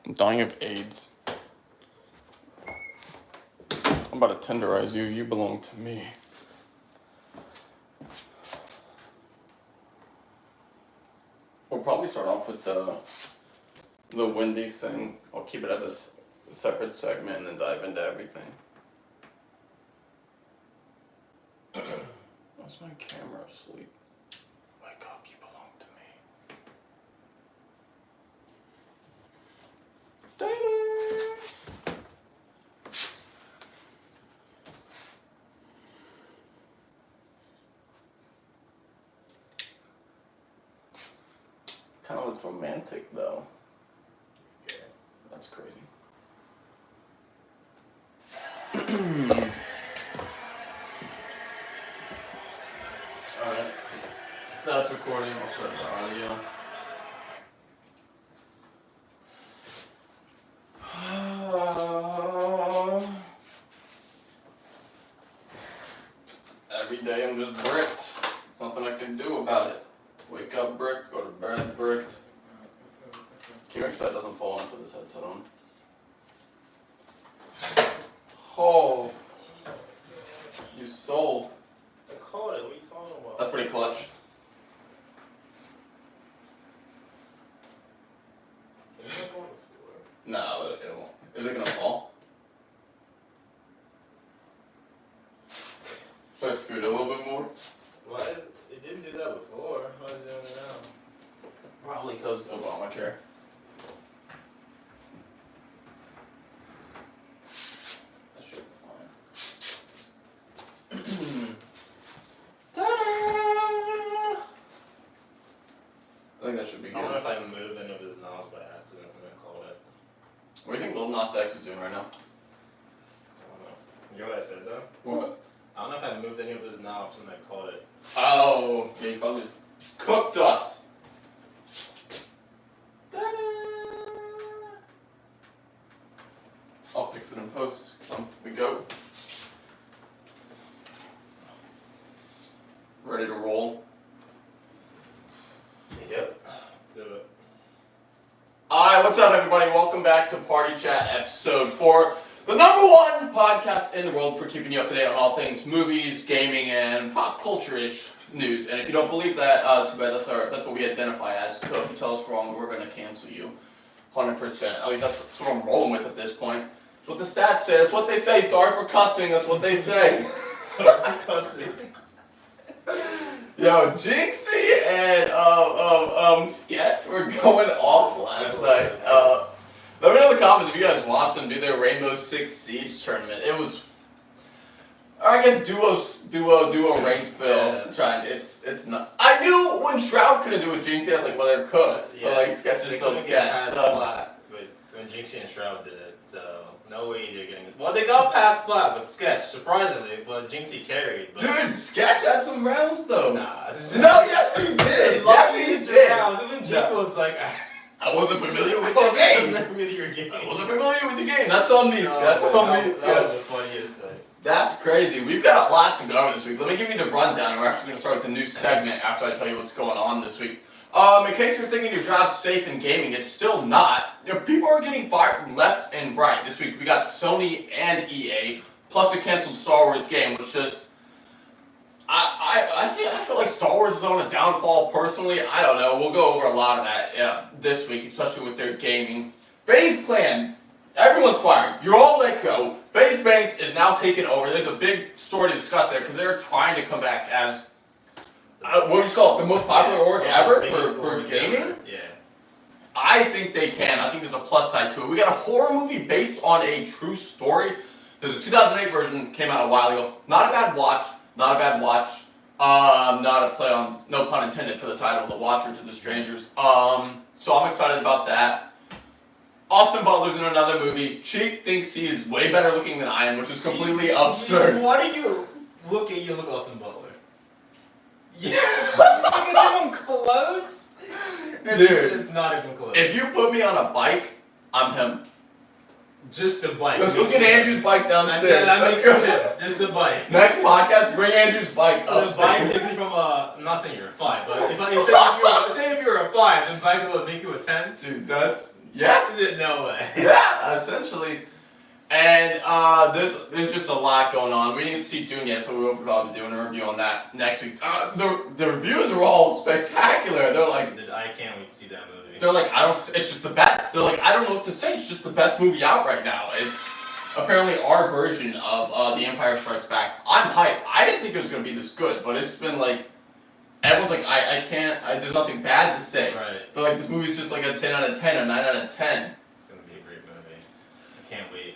I'm dying of AIDS. I'm about to tenderize you. You belong to me. We'll probably start off with the Wendy's thing. I'll keep it as a separate segment and then dive into everything. Why's my camera asleep? Wake up, you belong to me. Kind of looks romantic though. Yeah, that's crazy. Alright, that's recording. I'll start the audio. Every day I'm just bricked. There's nothing I can do about it. Wake up bricked, go to bed bricked. Can you make sure that doesn't fall onto this headset on? Oh, you sold. I called it. What are you talking about? That's pretty clutch. It's not going to the floor. No, it won't. Is it gonna fall? Should I scoot a little bit more? Why? It didn't do that before. Why is it doing it now? Probably because of Obamacare. That should be fine. Ta-da! I think that should be I good. don't know if I moved any of his knobs by accident when I called it. What do you think Lil Nas X is doing right now? I don't know. You know what I said though? What? I don't know if I moved any of his knobs when I called it. Oh, yeah, you probably just cooked us. Ta-da! I'll fix it in post. We go. Ready to roll. Yep. Let's do it. Alright, what's up everybody? Welcome back to Party Chat episode 4. The #1 podcast in the world for keeping you up to date on all things movies, gaming, and pop culture-ish news. And if you don't believe that, too bad, that's what we identify as. So if you tell us wrong, we're going to cancel you. 100%. At least that's what I'm rolling with at this point. That's what the stats say. That's what they say. Sorry for cussing. That's what they say. Sorry for cussing. Yo, Jinxie and Sketch were going off last night. Let me know in the comments if you guys watched them do their Rainbow Six Siege tournament. It was, or I guess duo ranked film. Yeah. It's not. I knew when Shroud couldn't do it with Jinxie, I was like, well, they're cooked. Yeah. But like Sketch is still Sketch. But when Jinxie and Shroud did it, so no way they're getting it. Well, they got past Plat with Sketch, surprisingly, but Jinxie carried. But Dude, Sketch had some rounds though. nah. No, yes he did. Yes he did. Rounds. Even Jinxie was like, I wasn't familiar with I the game. wasn't with your game. I wasn't familiar with the game. That's on me. That's on me. That was the funniest thing. That's crazy. We've got a lot to go over this week. Let me give you the rundown. We're actually going to start with a new segment after I tell you what's going on this week. In case you're thinking your job's safe in gaming, it's still not. You know, people are getting fired left and right. This week we got Sony and EA, plus a canceled Star Wars game, which just... I feel like Star Wars is on a downfall personally. I don't know. We'll go over a lot of that this week, especially with their gaming. Faze Clan, everyone's fired. You're all let go. Faze Banks is now taking over. There's a big story to discuss there because they're trying to come back as what would you call it, the most popular org ever for gaming. Ever. Yeah. I think they can. I think there's a plus side to it. We got a horror movie based on a true story. There's a 2008 version came out a while ago. Not a bad watch. Not a bad watch. Not a play on, no pun intended for the title, The Watchers of the Strangers. So I'm excited about that. Austin Butler's in another movie. Cheek thinks he is way better looking than I am, which is completely absurd. Why do you look at Austin Butler? Yeah. Look at him close. Dude. It's not even close. If you put me on a bike, I'm him. Just the bike. Let's go get Andrew's bike downstairs. That makes you him. Just the bike. Next podcast, bring Andrew's bike So the bike upstairs. takes me from I'm not saying you're a 5, but say if you were a 5, then bike will make you a 10. Dude, that's Yeah. No way. Yeah, essentially. And there's just a lot going on. We didn't see Dune yet, so we will probably be doing a review on that next week. The reviews are all spectacular. They're like, Dude, I can't wait to see that movie. they're like, it's just the best. They're like, I don't know what to say. It's just the best movie out right now. It's apparently our version of The Empire Strikes Back. I'm hyped. I didn't think it was gonna be this good, but it's been like, everyone's like, I can't. There's nothing bad to say. Right. They're like, this movie's just like a 10 out of 10, a 9 out of 10. It's gonna be a great movie. I can't wait.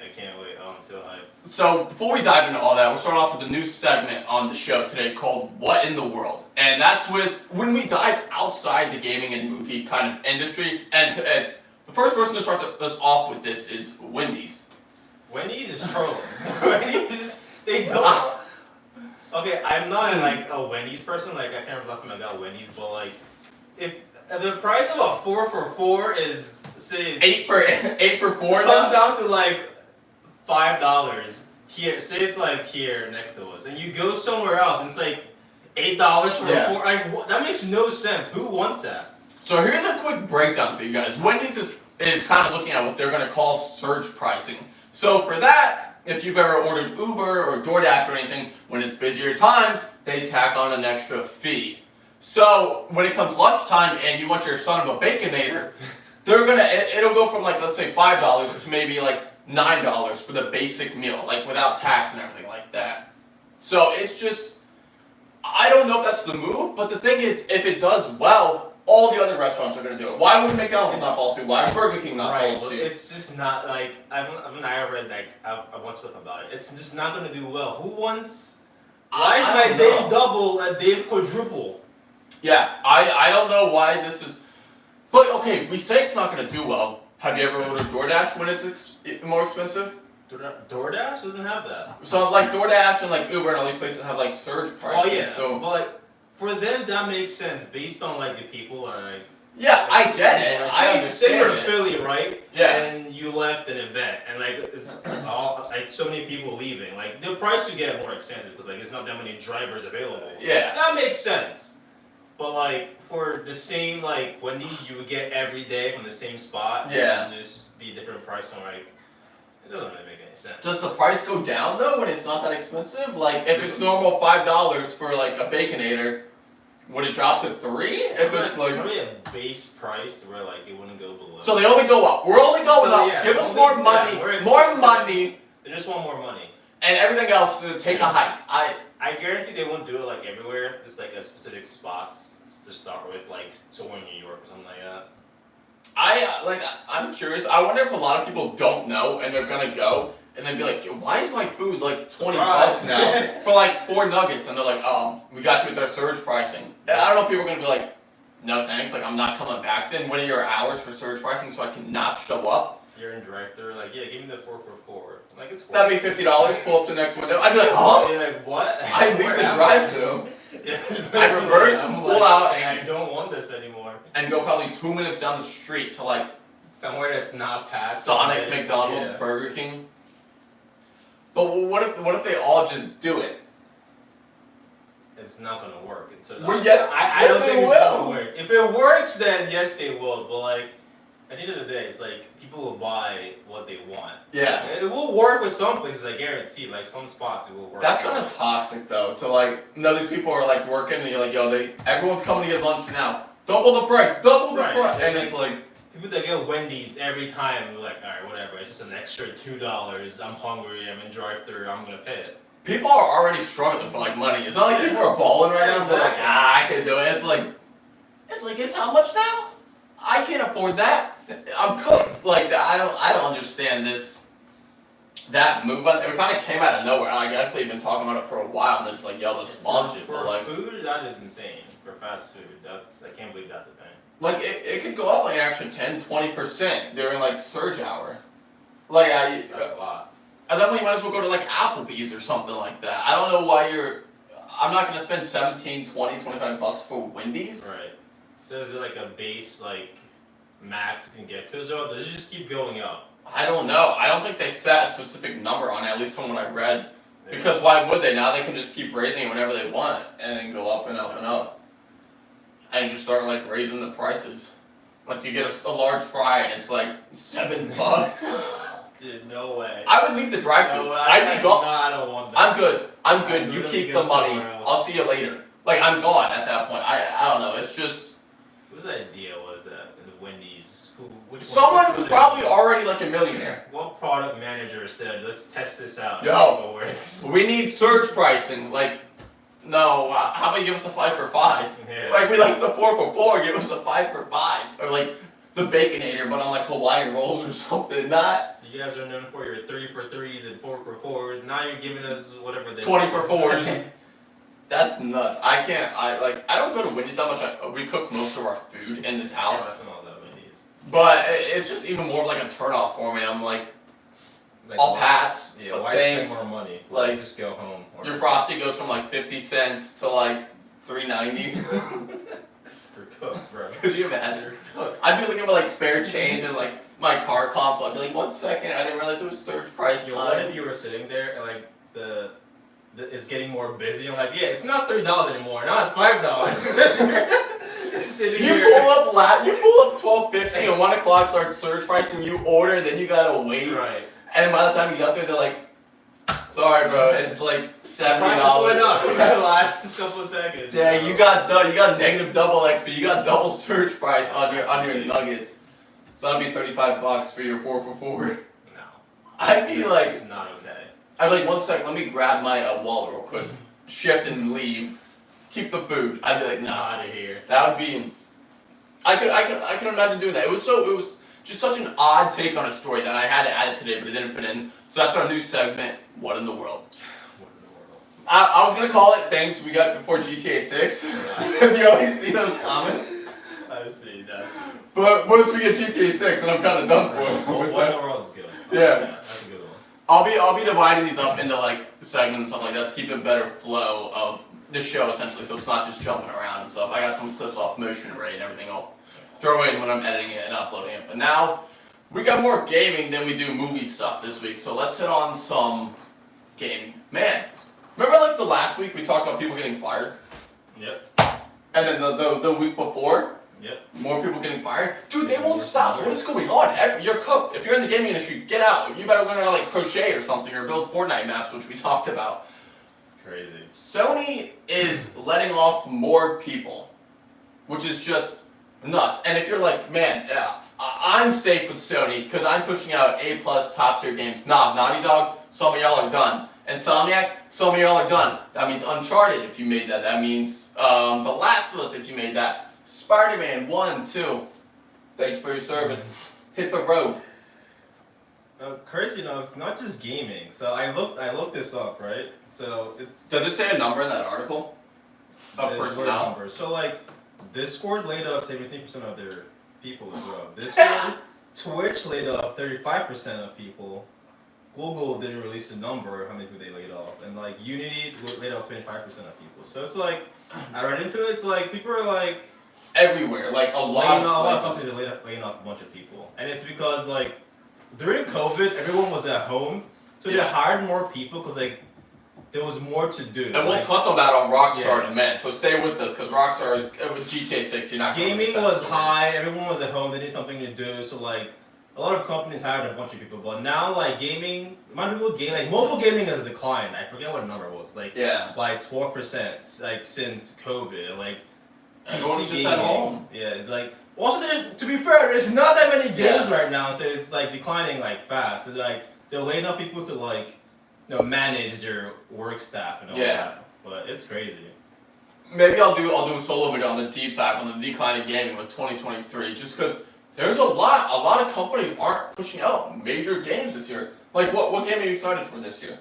Oh, I'm so hyped. So before we dive into all that, we're starting off with a new segment on the show today called What in the World? And that's with when we dive outside the gaming and movie kind of industry. And the first person to start us off with this is Wendy's. Wendy's is trolling. Wendy's, they don't. Okay, I'm not like a Wendy's person. Like, I can't remember the last time I got Wendy's, but like, if the price of a 4 for $4 is, say, 8 for 4 comes down to like $5 here. Say it's like here next to us, and you go somewhere else, and it's like $8 for a 4. Like, that makes no sense. Who wants that? So here's a quick breakdown for you guys. Wendy's is kind of looking at what they're going to call surge pricing. So for that, if you've ever ordered Uber or DoorDash or anything, when it's busier times, they tack on an extra fee. So when it comes lunchtime and you want your son of a Baconator, it'll go from like, let's say $5 to maybe like $9 for the basic meal, like without tax and everything like that. So it's just, I don't know if that's the move, but the thing is, if it does well, all the other restaurants are going to do it. Why would McDonald's not follow suit? Why would Burger King not follow suit? It's just not like I read like a bunch of stuff about it. It's just not going to do well. Who wants? Why is my day double a day quadruple? Yeah, I don't know why this is, but okay, we say it's not going to do well. Have you ever ordered DoorDash when it's more expensive? DoorDash doesn't have that. So like DoorDash and like Uber and all these places have like surge prices. Oh yeah. So but for them that makes sense based on like the people are like. Yeah, I get it. I understand. Say you're in Philly, right? Yeah. And you left an event, and like it's all like so many people leaving. Like the price you get more expensive because like there's not that many drivers available. Yeah. That makes sense. But like for the same like Wendy's you would get every day from the same spot. Yeah. And just be different price on like it doesn't really make any sense. Does the price go down though when it's not that expensive? Like if it's normal $5 for like a Baconator, would it drop to $3? If it's like probably a base price where like it wouldn't go below. So they only go up. We're only going up. Yeah, Give us more money. More money. They just want more money. And everything else take a hike. I guarantee they won't do it like everywhere. Just like a specific spots to start with, like somewhere in New York or something like that. I'm curious. I wonder if a lot of people don't know and they're gonna go and then be like, why is my food like $20 now for like 4 nuggets? And they're like, we got you with our surge pricing. And I don't know if people are gonna be like, no thanks, like I'm not coming back then. What are your hours for surge pricing so I can not show up? You're in drive-thru, like, yeah, give me the 4 for $4. Like it's That'd be $50, pull up to the next window. I'd be like, huh? You're like, what? I leave the drive-thru. I reverse, pull out, and I don't want this anymore. And go probably 2 minutes down the street to like somewhere that's not packed. Sonic, McDonald's, Burger King. But what if they all just do it? It's not gonna work. Yes, I don't think it's gonna work. If it works, then yes, they will. But like, at the end of the day, it's like people will buy what they want. Yeah. It will work with some places, I guarantee. Like some spots, it will work. That's kind of toxic though. To like, these people are like working, and you're like, yo, everyone's coming to get lunch now. Double the price, double the price, and it's like. People that get Wendy's every time, they're like, alright, whatever, it's just an extra $2, I'm hungry, I'm in drive-thru, I'm gonna pay it. People are already struggling for like money. It's not like people are balling right now, they're like, I can do it. It's like, it's how much now? I can't afford that. I'm cooked. Like, I don't understand that move. It kind of came out of nowhere. I guess they've been talking about it for a while, and it's like, yo, let's launch it. For like, food, that is insane. For fast food, I can't believe that's a thing. Like, it could go up like an extra 10-20% during like surge hour. Like, that's a lot. At that point, you might as well go to like Applebee's or something like that. I don't know why I'm not gonna spend $17, $20, $25 for Wendy's. Right. So is it like a base like max you can get to, or does it just keep going up? I don't know. I don't think they set a specific number on it, at least from what I read. Because why would they? Now they can just keep raising it whenever they want and then go up and up and up. And just start like raising the prices. Like you get a large fry and it's like $7. Dude, no way. I would leave the drive-thru. No, I'd be gone. No, I don't want that. I'm good. I'm good. I'd You literally keep go the money. somewhere else. I'll see you later. Like I'm gone at that point. I don't know. It's just Whose idea was that? The Wendy's. someone who's probably already like a millionaire. What product manager said, "Let's test this out"? Yo. See if it works. We need surge pricing. Like, no. How about you give us a 5 for 5? Yeah. Like we like the 4 for 4. Give us a 5 for 5, or like the Baconator, but on like Hawaiian rolls or something. Not You guys are known for your 3 for 3s and 4 for 4s. Now you're giving us whatever they 20 for 4s. That's nuts. I can't. I don't go to Wendy's that much. We cook most of our food in this house. That's not that Wendy's. But it's just even more of like a turnoff for me. I'm like, Like, I'll pass. Yeah, but why thanks. spend more money? Like, Just go home. Your Frosty goes from like 50 cents to like $3.90. For cook, bro. Could you imagine? I'd be looking for like spare change and like my car console. I'd be like, 1 second, I didn't realize it was surge price Yo, what time. if you were sitting there and like the it's getting more busy? I'm like, yeah, it's not $3 anymore. Now it's $5. You're sitting You here. pull up $12.50 and 1 o'clock starts surge price and you order, then you gotta wait. Right. And by the time you get up there, they're like, sorry, bro, it's like $70. Price just went up in the last couple of seconds. Dang, you got negative double XP. You got double surge price on your nuggets. So that'd be $35 for your 4 for 4. No. I'd be like, It's not okay. I'd be like, 1 second, let me grab my wallet real quick, shift and leave, keep the food. I'd be like, nah, Out of here. that would be. I could imagine doing that. It was just such an odd take on a story that I had to add it today, but it didn't fit in. So that's our new segment. What in the world? What in the world? I was gonna call it things we got before GTA 6. You always see those comments. I see that. But once we get GTA 6, and I'm kind of done for it. What with in that. the world is good. Yeah. That's a good one. I'll be dividing these up into like segments and stuff like that to keep a better flow of the show essentially, so it's not just jumping around and stuff. I got some clips off Motion Array and everything I'll throw in when I'm editing it and uploading it. But now we got more gaming than we do movie stuff this week, so let's hit on some gaming. Man, remember like the last week we talked about people getting fired? Yep. And then the week before? Yep. More people getting fired? Dude, they won't stop. What is going on? You're cooked. If you're in the gaming industry, get out. You better learn how to like crochet or something or build Fortnite maps, which we talked about. It's crazy. Sony is letting off more people, which is just nuts. And if you're like, man, I'm safe with Sony because I'm pushing out A+ top tier games. Nah, Naughty Dog, some of y'all are done. Insomniac, some of y'all are done. That means Uncharted if you made that. That means The Last of Us if you made that. Spider-Man 1, 2. Thank you for your service. Hit the road. Crazy enough, it's not just gaming. So I looked this up, right? So it's Does it say a number in that article? Of the personnel? numbers. So like, Discord laid off 17% of their people as well. Discord, Twitch laid off 35% of people. Google didn't release a number how many people they laid off, and like Unity laid off 25% of people. So it's like, I read into it. It's like people are like Everywhere, like a lot laying off, a lot of of places. companies are laying off a bunch of people, and it's because like during COVID, everyone was at home, so they Yeah. hired more people because like there was more to do. And we'll like, touch on that on Rockstar Yeah. in a minute, so stay with us, because Rockstar, with GTA 6, you're not going to gaming miss that was story. high, everyone was at home, they needed something to do, so like a lot of companies hired a bunch of people, but now like gaming, mobile gaming has declined. I forget what the number was, like Yeah. by 12% like since COVID, like Everyone's PC just at gaming. home. Yeah, it's like also to be fair, there's not that many games Yeah. right now, so it's like declining like fast. It's like they're laying up people to like manage their work staff and all Yeah. that. But it's crazy. Maybe I'll do a solo video on the deep dive on the decline in gaming with 2023, just because there's a lot of companies aren't pushing out major games this year. Like what game are you excited for this year?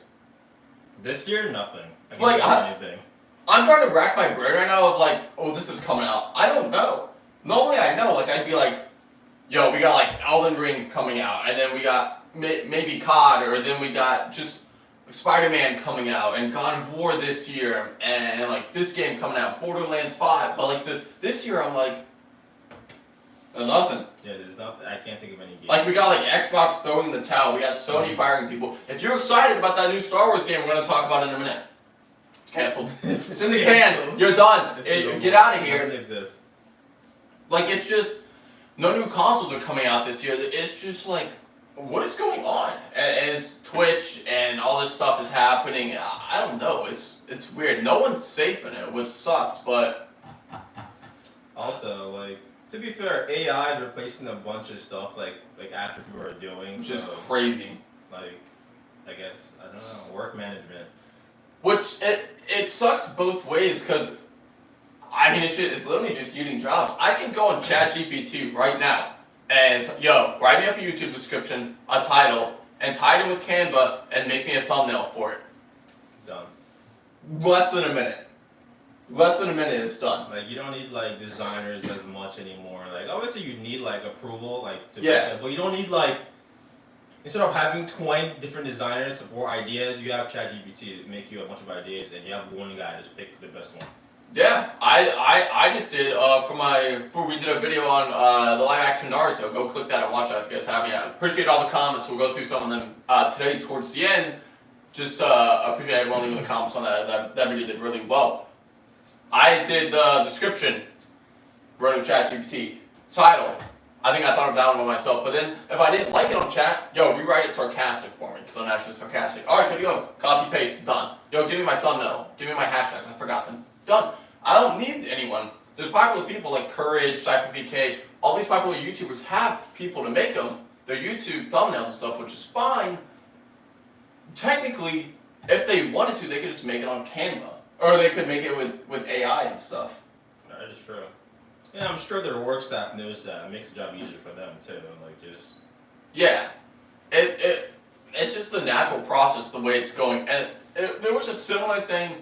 This year, nothing. I can't Like, think of anything. I'm trying to rack my brain right now of like, oh, this is coming out. I don't know. Normally I know, like I'd be like, yo, we got like Elden Ring coming out, and then we got maybe COD, or then we got just Spider-Man coming out, and God of War this year, and like this game coming out, Borderlands 5. But like this year, I'm like, nothing. Yeah, there's nothing. I can't think of any games. Like we got like Xbox throwing in the towel. We got Sony firing people. If you're excited about that new Star Wars game, we're gonna talk about it in a minute. It's canceled. It's in the can. You're done. It's Get out of here. It doesn't exist. Like it's just, No new consoles are coming out this year. It's just like, what is going on? And it's Twitch and all this stuff is happening. I don't know. It's weird. No one's safe in it, which sucks. But Also, like, to be fair, AI is replacing a bunch of stuff like after people are doing. which is So, crazy. like, I guess I don't know, work management. Which it sucks both ways because I mean it's literally just eating jobs. I can go on ChatGPT right now and write me up a YouTube description, a title, and tie it in with Canva and make me a thumbnail for it. Done. Less than a minute. Less than a minute, it's done. Like, you don't need like designers as much anymore. Like, obviously you need like approval, like to Yeah. but you don't need like, instead of having 20 different designers for ideas, you have ChatGPT to make you a bunch of ideas, and you have one guy just pick the best one. Yeah, I just did we did a video on the live action Naruto. Go click that and watch that if you guys haven't yet. Appreciate all the comments. We'll go through some of them today towards the end. Just appreciate everyone leaving the comments on that. That video did really well. I did the description, wrote in ChatGPT, title. I think I thought of that one by myself, but then if I didn't like it on chat, rewrite it sarcastic for me, because I'm naturally sarcastic. Alright, good to go. Copy, paste, done. Give me my thumbnail. Give me my hashtags. I forgot them. Done. I don't need anyone. There's popular people like Courage, CypherPK, all these popular YouTubers have people to make them, their YouTube thumbnails and stuff, which is fine. Technically, if they wanted to, they could just make it on Canva. Or they could make it with AI and stuff. That is true. Yeah, I'm sure their work staff knows that. It makes the job easier for them too. Like, just Yeah, it's just the natural process, the way it's going. And there was a similar thing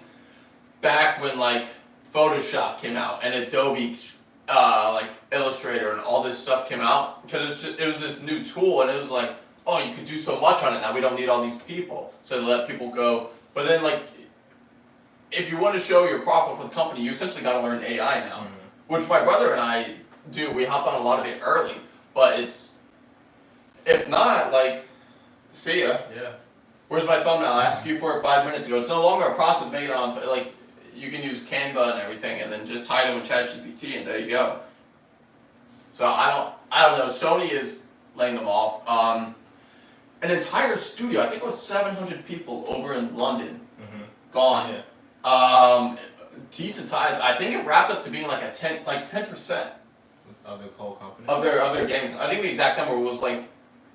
back when like Photoshop came out and Adobe, like Illustrator and all this stuff came out, because it was this new tool, and it was like, oh, you could do so much on it now. We don't need all these people, so they let people go. But then like, if you want to show your profit for the company, you essentially got to learn AI now. Mhm. Which my brother and I do. We hopped on a lot of it early, but if not, like, see ya. yeah. Where's my thumbnail? I asked you for it 5 minutes ago. It's no longer a process. Make it on, like, you can use Canva and everything, and then just tie it in with ChatGPT, and there you go. So I don't know. Sony is laying them off. An entire studio, I think it was 700 people over in London, gone. Yeah. Decent size. I think it wrapped up to being like 10%. Of the whole company. Of their games. I think the exact number was like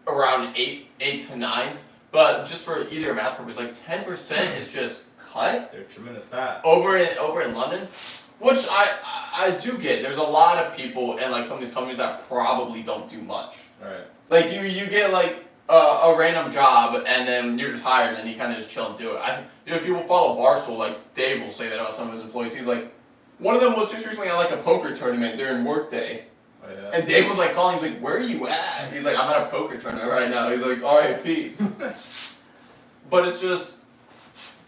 around 8 to 9. But just for easier math purposes, like 10% is just cut They're trimming the fat. over in London, which I do get. There's a lot of people and like some of these companies that probably don't do much. Right. Like you get like a random job and then you're just hired and then you kind of just chill and do it. If you follow Barstool, like Dave will say that about some of his employees. He's like, one of them was just recently at like a poker tournament during workday. Oh, yeah. And Dave was like calling, he's like, where are you at? He's like, I'm at a poker tournament right now. He's like, RIP. But it's just,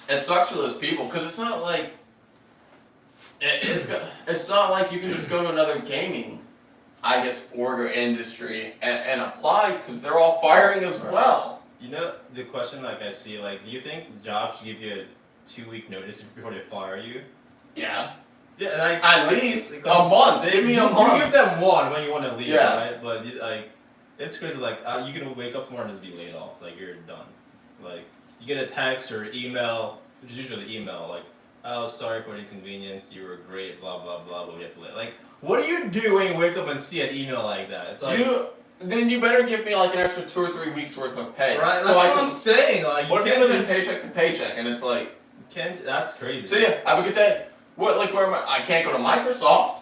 it sucks for those people, because it's not like, it's not like you can just go to another gaming, I guess, order industry and apply, because they're all firing as well. You know, the question like I see, like, do you think jobs should give you a 2-week notice before they fire you? Yeah. Yeah, like At least a month. Give me a month. You give them one when you want to leave, Yeah. right? But like, it's crazy. Like, you can wake up tomorrow and just be laid off. Like, you're done. Like, you get a text or email, which is usually email, like, oh, sorry for the inconvenience. You were great. Blah blah blah. But we have to let. Like, what do you do when you wake up and see an email like that? It's like, then you better give me like an extra 2 or 3 weeks worth of pay. right? So That's I what can, I'm saying. Like, you what if can't you're living just, paycheck to paycheck, and it's like, that's crazy. so yeah, have a good day. What, like, where am I can't go to Microsoft.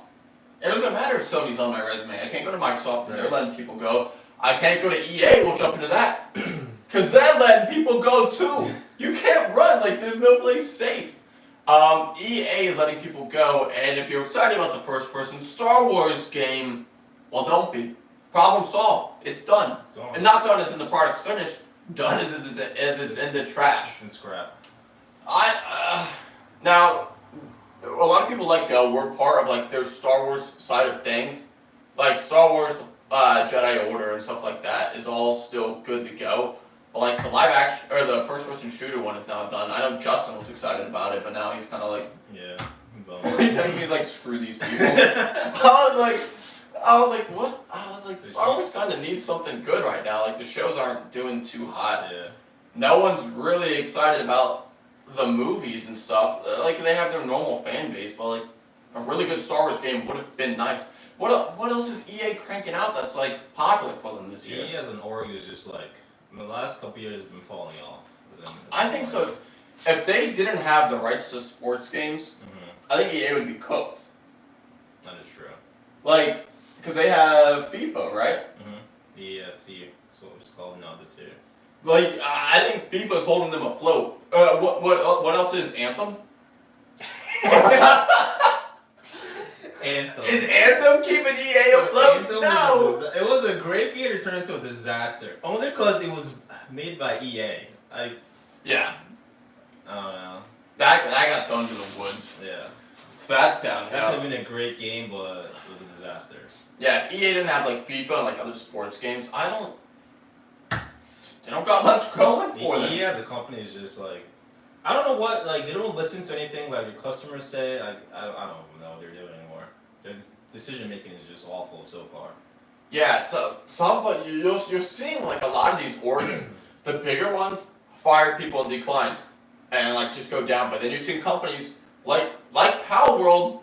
It doesn't matter if Sony's on my resume. I can't go to Microsoft because they're letting people go. I can't go to EA. We'll jump into that. Because they're letting people go too. You can't run. Like, there's no place safe. EA is letting people go, and if you're excited about the first-person Star Wars game, well, don't be. Problem solved. It's done. It's gone. And not done as in the product's finished. Done as it's in the trash. And scrap. Now, a lot of people let go. We're part of like their Star Wars side of things. Like Star Wars, Jedi Order and stuff like that is all still good to go. But like the live action or the first person shooter one is now done. I know Justin was excited about it, but now he's kind of like Yeah. he texts me, he's like, screw these people. I was like, I was like, what? I was like, Star Wars kind of needs something good right now. Like, the shows aren't doing too hot. Yeah. No one's really excited about the movies and stuff. Like, they have their normal fan base, but like, a really good Star Wars game would have been nice. What else is EA cranking out that's like popular for them this year? EA as an org is just like, in the last couple years, has been falling off. I think so. If they didn't have the rights to sports games, I think EA would be cooked. That is true. Like, because they have FIFA, right? The EFC is what it's called now this year. Like, I think FIFA's holding them afloat. What else is Anthem? Anthem. Is Anthem keeping EA afloat? Anthem No. it was a great game to turn into a disaster. Only because it was made by EA. Yeah, I don't know. that got thrown to the woods. Yeah. So that's That could downhill. have been a great game, but it was a disaster. Yeah, if EA didn't have like FIFA and like other sports games, they don't got much going for them. EA as a company is just like, I don't know what, like, they don't listen to anything like your customers say. Like, I don't know what they're doing anymore. Their decision making is just awful so far. Yeah, so but you're seeing like a lot of these orgs, the bigger ones, fire people and decline, and like just go down. But then you're seeing companies like Pal World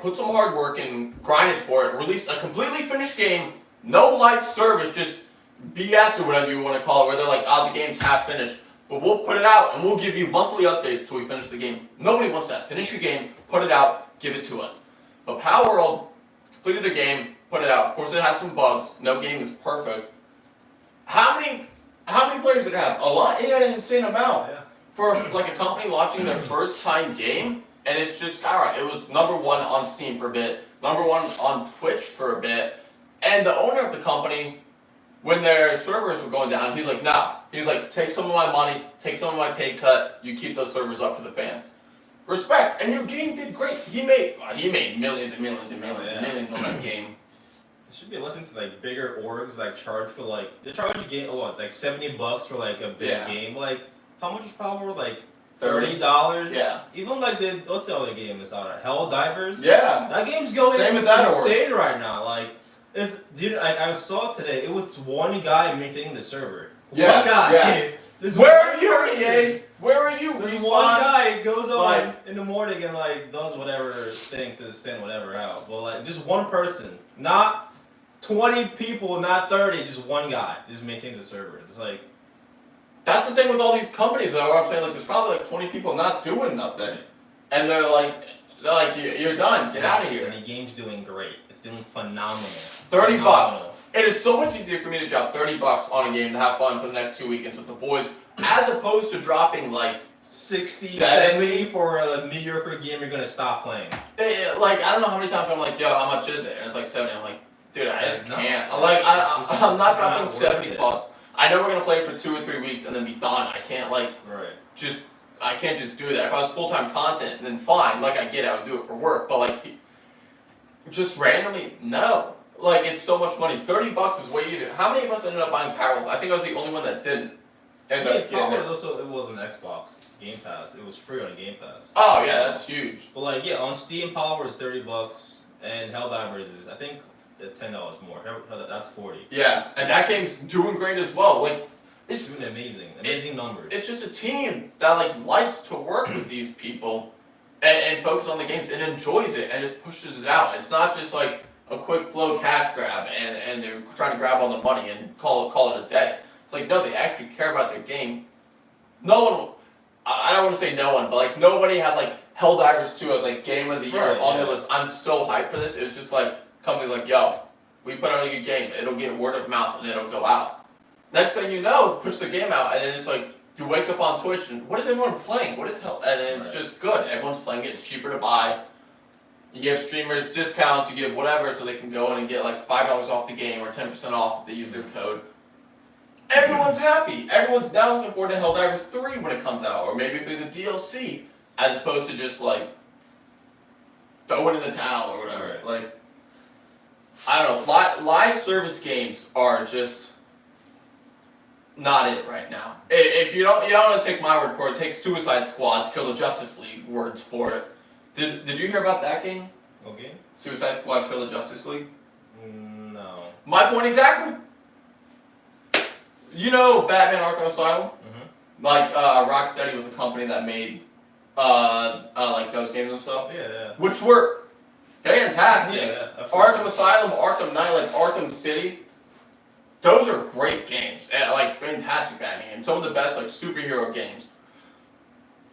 put some hard work and grinded for it, release a completely finished game, no live service, just BS or whatever you want to call it, where they're like, the game's half finished, but we'll put it out and we'll give you monthly updates till we finish the game. Nobody wants that. Finish your game, put it out, give it to us. But Pal World completed the game, put it out. Of course, it has some bugs. No game is perfect. How many players did it have? A lot. It had an insane amount for like a company launching their first time game, and it's just skyrocketed. It was #1 on Steam for a bit, #1 on Twitch for a bit, and the owner of the company, when their servers were going down, he's like, nah. He's like, take some of my money, take some of my pay cut, you keep those servers up for the fans. Respect, and your game did great. He made millions and millions and millions and millions on that game. It should be a lesson to like bigger orgs like charge for like they charge you game like $70 for like a big game. Like how much is Power World? Like $30? Yeah. Even like what's the other game that's out there? Hell Divers? Yeah. That game's going Same as that insane right now. Like it's dude, I saw today it was one guy maintaining the server. Yeah. One guy. Yeah. Where are you, EA? Where are you? There's Respawn? one guy goes on in the morning and like does whatever thing to send whatever out. But like just one person, not 20 people, not 30, just one guy just maintains the server. It's like that's the thing with all these companies though. I'm saying like there's probably like 20 people not doing nothing, and they're like you're done. Get out of here. And the game's doing great. It's doing phenomenal. $30. It is so much easier for me to drop $30 on a game to have fun for the next 2 weekends with the boys, as opposed to dropping like 60, 70 70 for a mediocre game you're gonna stop playing. Like I don't know how many times I'm like, yo, how much is it? And it's like 70. I'm like, dude, I just No. can't. I'm like, I'm not dropping worth $70. I know we're gonna play for 2 or 3 weeks and then be done. I can't like Right. I can't just do that. If I was full-time content, then fine. Like I get it, I would do it for work. But like, just randomly, no. Like it's so much money. $30 is way easier. How many of us ended up buying Power? I think I was the only one that didn't. And Power also it was an Xbox Game Pass. It was free on Game Pass. Oh yeah, that's huge. But like on Steam, Power is $30, and Helldivers is I think $10 more. That's $40. Yeah, and that game's doing great as well. Like It's doing amazing numbers. it's just a team that like likes to work with these people and focus on the games and enjoys it and just pushes it out. It's not just like a quick flow cash grab and they're trying to grab all the money and call it a day. It's like no, they actually care about their game. No one, I don't want to say no one, but like nobody had like Helldivers 2 as like game of the year on their list. I'm so hyped for this. It was just like companies like yo, we put out a good game. It'll get word of mouth and it'll go out. Next thing you know, push the game out and then it's like you wake up on Twitch and what is everyone playing? What is hell? And then it's just good. Everyone's playing it. It's cheaper to buy. You give streamers discounts, you give whatever, so they can go in and get like $5 off the game or 10% off if they use their code. Everyone's happy. Everyone's now looking forward to Helldivers 3 when it comes out, or maybe if there's a DLC, as opposed to just like throw it in the towel or whatever. Like, I don't know. Live service games are just not it right now. If you don't want to take my word for it, take Suicide Squad's Kill the Justice League words for it. Did you hear about that game? Okay. Suicide Squad Kill the Justice League? My point exactly. You know Batman Arkham Asylum? Like, Rocksteady was the company that made, like, those games and stuff. Yeah. Which were fantastic. Yeah. Arkham Asylum, Arkham Knight, like, Arkham City. Those are great games. And, like, fantastic Batman games. Some of the best, like, superhero games.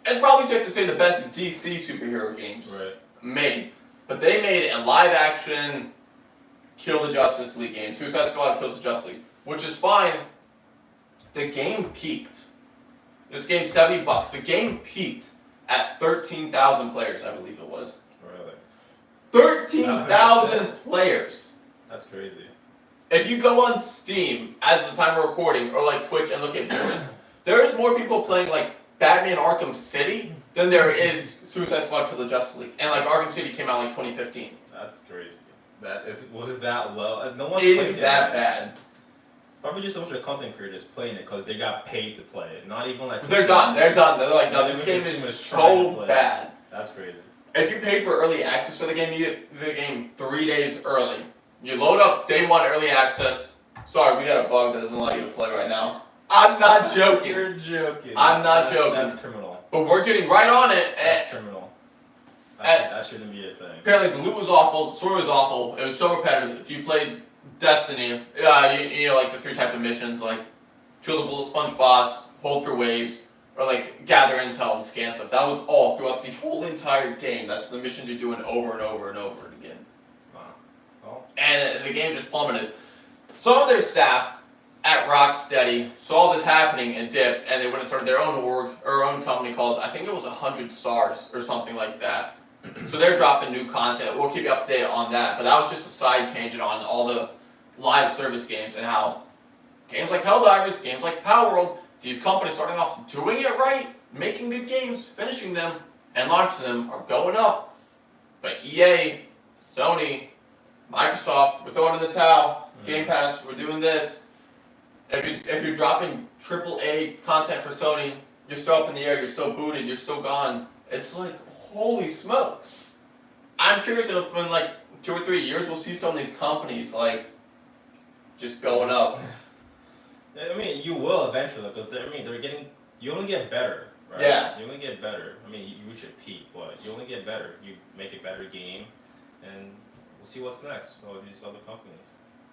It's probably safe to say the best DC superhero games made. But they made a live-action Kill the Justice League game. Suicide Squad kills the Justice League. Which is fine. The game peaked. This game's $70. The game peaked at 13,000 players, I believe it was. Really? 13,000 players. That's crazy. If you go on Steam as of the time we're recording, or like Twitch and look at viewers, there's more people playing like Batman Arkham City than there is Suicide Squad Kill the Justice League. And like Arkham City came out in like 2015. That's crazy. What is that low? No one's It playing is that bad. Probably just a bunch of content creators playing it because they got paid to play it. Not even like They're done. They're like, no, this game is so bad. That's crazy. If you pay for early access for the game, you get the game 3 days early. You load up day one early access. Sorry, we got a bug that doesn't allow you to play right now. I'm not joking. You're joking. I'm not joking. That's criminal. But we're getting right on it. That's criminal. That shouldn't be a thing. Apparently the loot was awful, the story was awful, it was so repetitive. If you played Destiny, you know, like the 3 type of missions, like kill the bullet sponge boss, hold for waves, or like gather intel and scan stuff. That was all throughout the whole entire game. That's the missions you're doing over and over and over again. Wow. Well. And the game just plummeted. Some of their staff at Rocksteady saw this happening and dipped, and they went and started their own org, or own company called, I think it was 100 Stars or something like that. So they're dropping new content. We'll keep you up to date on that. But that was just a side tangent on all the live service games and how games like Helldivers, games like Power World, these companies starting off doing it right, making good games, finishing them, and launching them are going up. But EA, Sony, Microsoft, we're throwing in the towel. Game Pass, we're doing this. If you're dropping AAA content for Sony, you're still up in the air, you're still booted, you're still gone. It's like, holy smokes. I'm curious if in like 2 or 3 years we'll see some of these companies like just going up. I mean, you will eventually, because they're getting. You only get better, right? Yeah. You only get better. I mean, you reach a peak, but you only get better. You make a better game, and we'll see what's next for these other companies.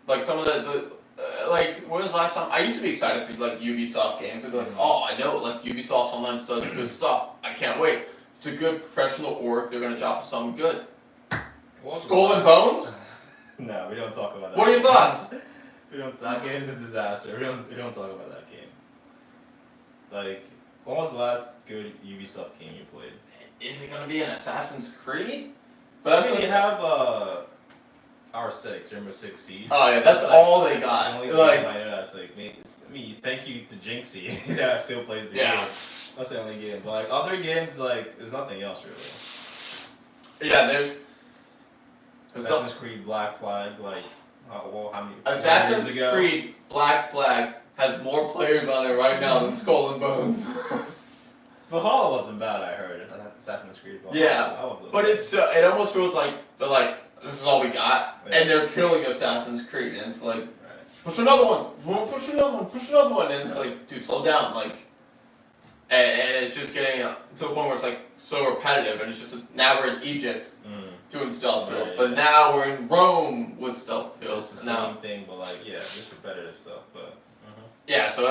Like some of the like, when was the last time? I used to be excited for like Ubisoft games. I'd be like, oh, I know, like Ubisoft sometimes does good stuff. I can't wait. It's a good professional org. They're gonna drop something good. Skull and Bones? No, we don't talk about that. What are your thoughts? That game's a disaster. We don't talk about that game. Like, when was the last good Ubisoft game you played? Is it gonna be an Assassin's Creed? But that's you have R6, Rainbow Six Siege. Oh yeah, that's like, all they got. The only like, game I know that's like, thank you to Jinxie that still plays the game. That's the only game. But like other games, like there's nothing else really. Yeah, there's Assassin's Creed Black Flag, like how many? Assassin's Creed Black Flag has more players on it right now than Skull and Bones. Valhalla wasn't bad, I heard. Assassin's Creed Valhalla. Yeah, but it almost feels like they're like, this is all we got, and they're killing Assassin's Creed, and it's like, push another one, push another one, and it's like, dude, slow down, like, and it's just getting to the point where it's like so repetitive, and it's just now we're in Egypt doing stealth kills, but now we're in Rome with stealth kills. It's the same thing, but like, yeah, just repetitive stuff, but. Yeah, so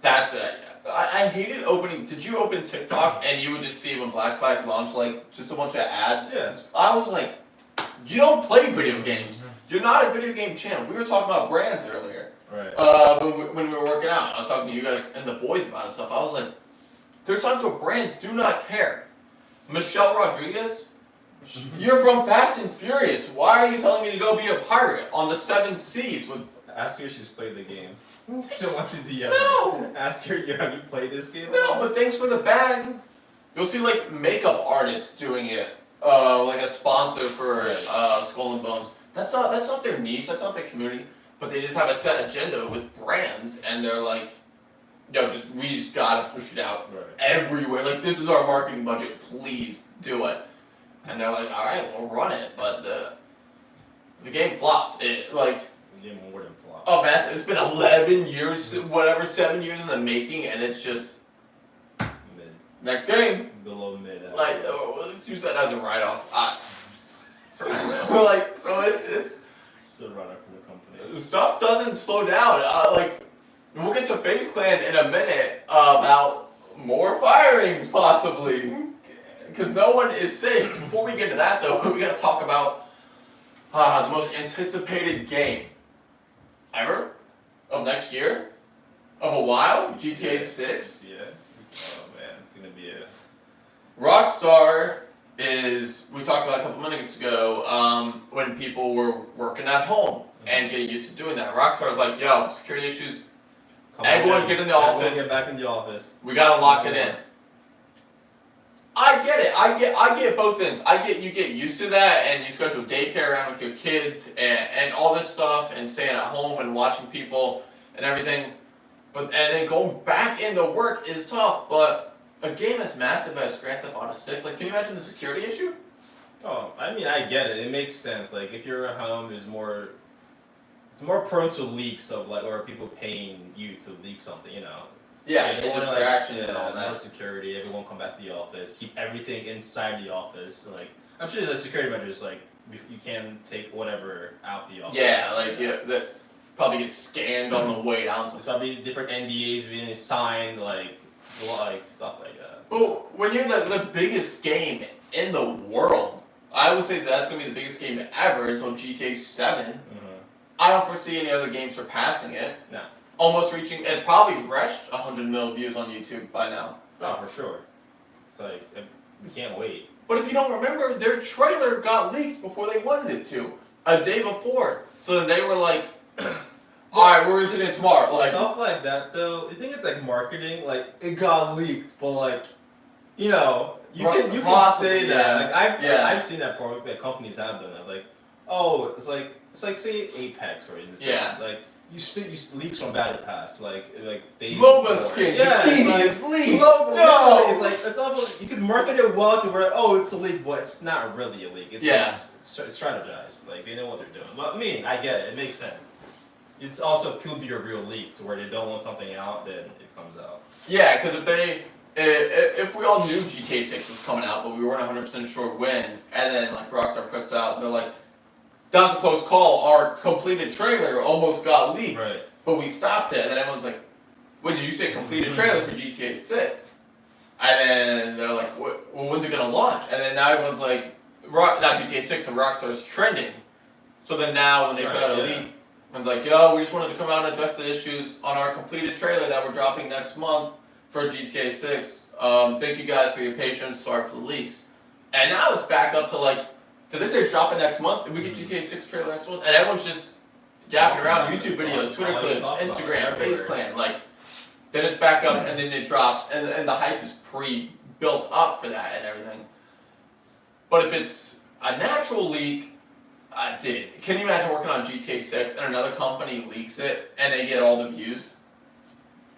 that's it. I hated opening. Did you open TikTok and you would just see when Black Flag launched like just a bunch of ads? Yeah. I was like, you don't play video games. You're not a video game channel. We were talking about brands earlier. Right. When we were working out, I was talking to you guys and the boys about it stuff. I was like, there's times where brands do not care. Michelle Rodriguez, you're from Fast and Furious. Why are you telling me to go be a pirate on the 7 seas with? Ask her if she's played the game. I don't want you to DM. No! Ask her, have you played this game? No, but thanks for the bag. You'll see like makeup artists doing it, like a sponsor for Skull and Bones. That's not their niche. That's not their community. But they just have a set agenda with brands, and they're like, yo, we just gotta push it out everywhere. Like this is our marketing budget. Please do it. And they're like, all right, we'll run it. But the game flopped. It like. The game more than flop. Oh, massive. It's been 11 years, whatever, 7 years in the making, and it's just. Mid. Next game. Below mid. Like, let's use that as a write-off. Like, so it's It's a runner for the company. stuff doesn't slow down. Like, we'll get to Faze Clan in a minute about more firings possibly, because no one is safe. Before we get to that though, we gotta talk about the most anticipated game ever of next year, of a while, GTA 6. Yeah. Oh man, it's gonna be a. Rockstar is, we talked about a couple minutes ago, when people were working at home and getting used to doing that. Rockstar's like, yo, security issues, everyone get in the office. Everyone get back in the office. We gotta lock it in. I get it. I get both ends. I get you get used to that and you schedule daycare around with your kids and all this stuff and staying at home and watching people and everything. But and then going back into work is tough, but a game as massive as Grand Theft Auto 6, like can you imagine the security issue? Oh, I mean, I get it. It makes sense. Like, if you're at home, it's more prone to leaks of like, or people paying you to leak something, you know. Yeah, Like, and you want, distractions like, and all more that. security. Everyone come back to the office. Keep everything inside the office. Like, I'm sure the security measures like you can take whatever out the office. Yeah, like that probably gets scanned on the way down. It's probably different NDAs being signed, like stuff like that. Well, when you're the biggest game in the world, I would say that's gonna be the biggest game ever until GTA 7. Mm-hmm. I don't foresee any other game surpassing it. No. Almost reaching, it probably reached 100 million views on YouTube by now. No, for sure. It's like we can't wait. But if you don't remember, their trailer got leaked before they wanted it to, a day before. So then they were like, "All right, we're releasing it tomorrow." Like Stuff like that, though. I think it's like marketing. Like it got leaked, but like, you know, you can Possibly, say that. yeah. Like I've seen that before. Like companies have done that. Like, oh, it's like say Apex, for instance. Yeah. Like you leaks from Battle Pass. Like they. MOBA skin, Yeah, bikini it's is like leaked. no. No. It's like it's almost you can market it well to where it's a leak, but it's not really a leak. It's Yeah. like, it's strategized. Like they know what they're doing. But I mean, I get it. It makes sense. It's also could be a real leak to where they don't want something out, then it comes out. Yeah, because if we all knew GTA 6 was coming out, but we weren't 100% sure when, and then like Rockstar puts out, they're like, that was a close call. Our completed trailer almost got leaked, Right. but we stopped it. And then everyone's like, "Wait, did you say completed trailer for GTA 6?" And then they're like, "Well, when's it gonna launch?" And then now everyone's like, "Not GTA 6, and Rockstar's trending." So then now when they put out a leak, everyone's like, "Yo, we just wanted to come out and address the issues on our completed trailer that we're dropping next month for GTA 6. Thank you guys for your patience. Sorry for the leaks." And now it's back up to like, did they say it's dropping next month? Did we get GTA 6 trailer next month? And everyone's just yapping around YouTube videos, Twitter clips, Instagram, Faze Clan. Like, then it's back up and then it drops, and the hype is pre-built up for that and everything. But if it's a natural leak, can you imagine working on GTA 6 and another company leaks it and they get all the views?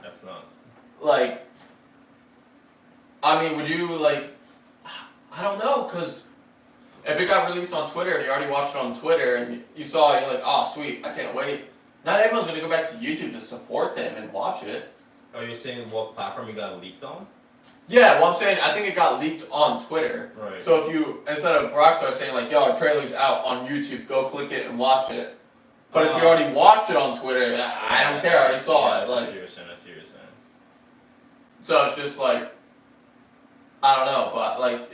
That's nuts. Like, I mean, would you like? I don't know, cause if it got released on Twitter and you already watched it on Twitter and you saw it, you're like, oh sweet, I can't wait. Not everyone's gonna go back to YouTube to support them and watch it. Are you saying what platform it got leaked on? Yeah, well I'm saying I think it got leaked on Twitter. Right. So if you, instead of Rockstar saying like, yo, our trailer's out on YouTube, go click it and watch it. But if you already watched it on Twitter, I don't care, I already saw it. Like, I see what you're saying. so it's just like, I don't know, but like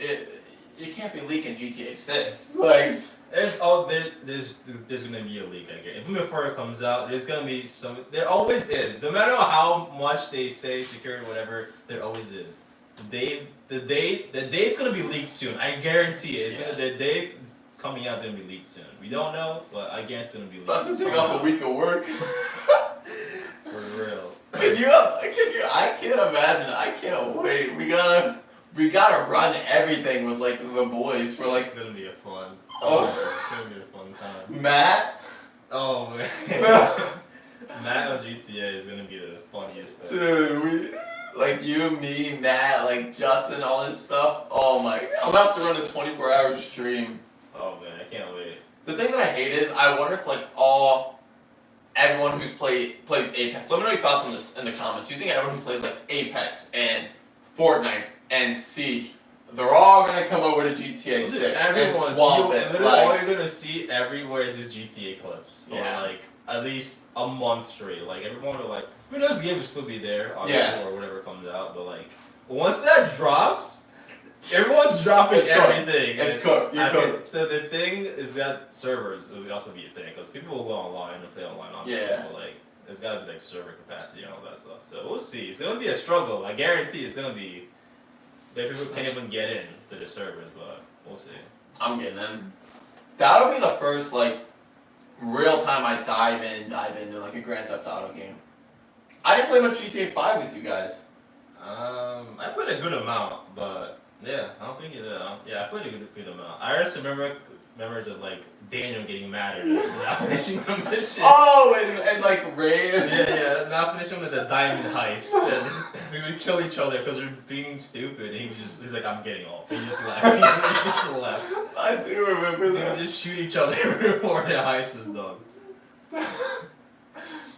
you can't be leaking GTA 6. Like, There's gonna be a leak, I guess. Even before it comes out, there's gonna be some. There always is. No matter how much they say security, whatever, there always is. The date it's gonna be leaked soon. I guarantee it. The date it's coming out is gonna be leaked soon. We don't know, but I guarantee it's gonna be leaked. about to take off a week of work. For real. Can you? I can't imagine. I can't wait. We gotta run everything with like the boys for like. It's gonna be a fun. Oh. It's gonna be a fun time. Matt. Oh man. Matt on GTA is gonna be the funniest thing. Dude, like you, me, Matt, like Justin, all this stuff. Oh my! I'm gonna have to run a 24-hour stream. Oh man, I can't wait. The thing that I hate is I wonder if like everyone who's plays Apex. Let me know your thoughts on this in the comments. Do you think everyone who plays like Apex and Fortnite and Siege, they're all gonna come over to GTA 6 and swamp it? Literally, all you're gonna see everywhere is just GTA clips for like at least a month straight. Like everyone will like, I mean, this game will still be there, obviously, or whatever comes out. But like, once that drops, everyone's dropping everything. It's cooked. You're cooked. So the thing is that servers will also be a thing because people will go online and play online. Obviously, but like, there's gotta be like server capacity and all that stuff. So we'll see. It's gonna be a struggle. I guarantee it's gonna be. People can't even get in to the servers, but we'll see. I'm getting in. That'll be the first like real time I dive into like a Grand Theft Auto game. I didn't play much GTA 5 with you guys. I played a good amount, but yeah, I don't think I played a good amount. I just remember memories of like Daniel getting mad at us for not finishing the mission. Oh, and like Ray. Yeah, not finishing with the diamond heist, and we would kill each other because we were being stupid. And he's like, I'm getting off. He just left. He just left. I do remember that. We would just shoot each other before the heist was done.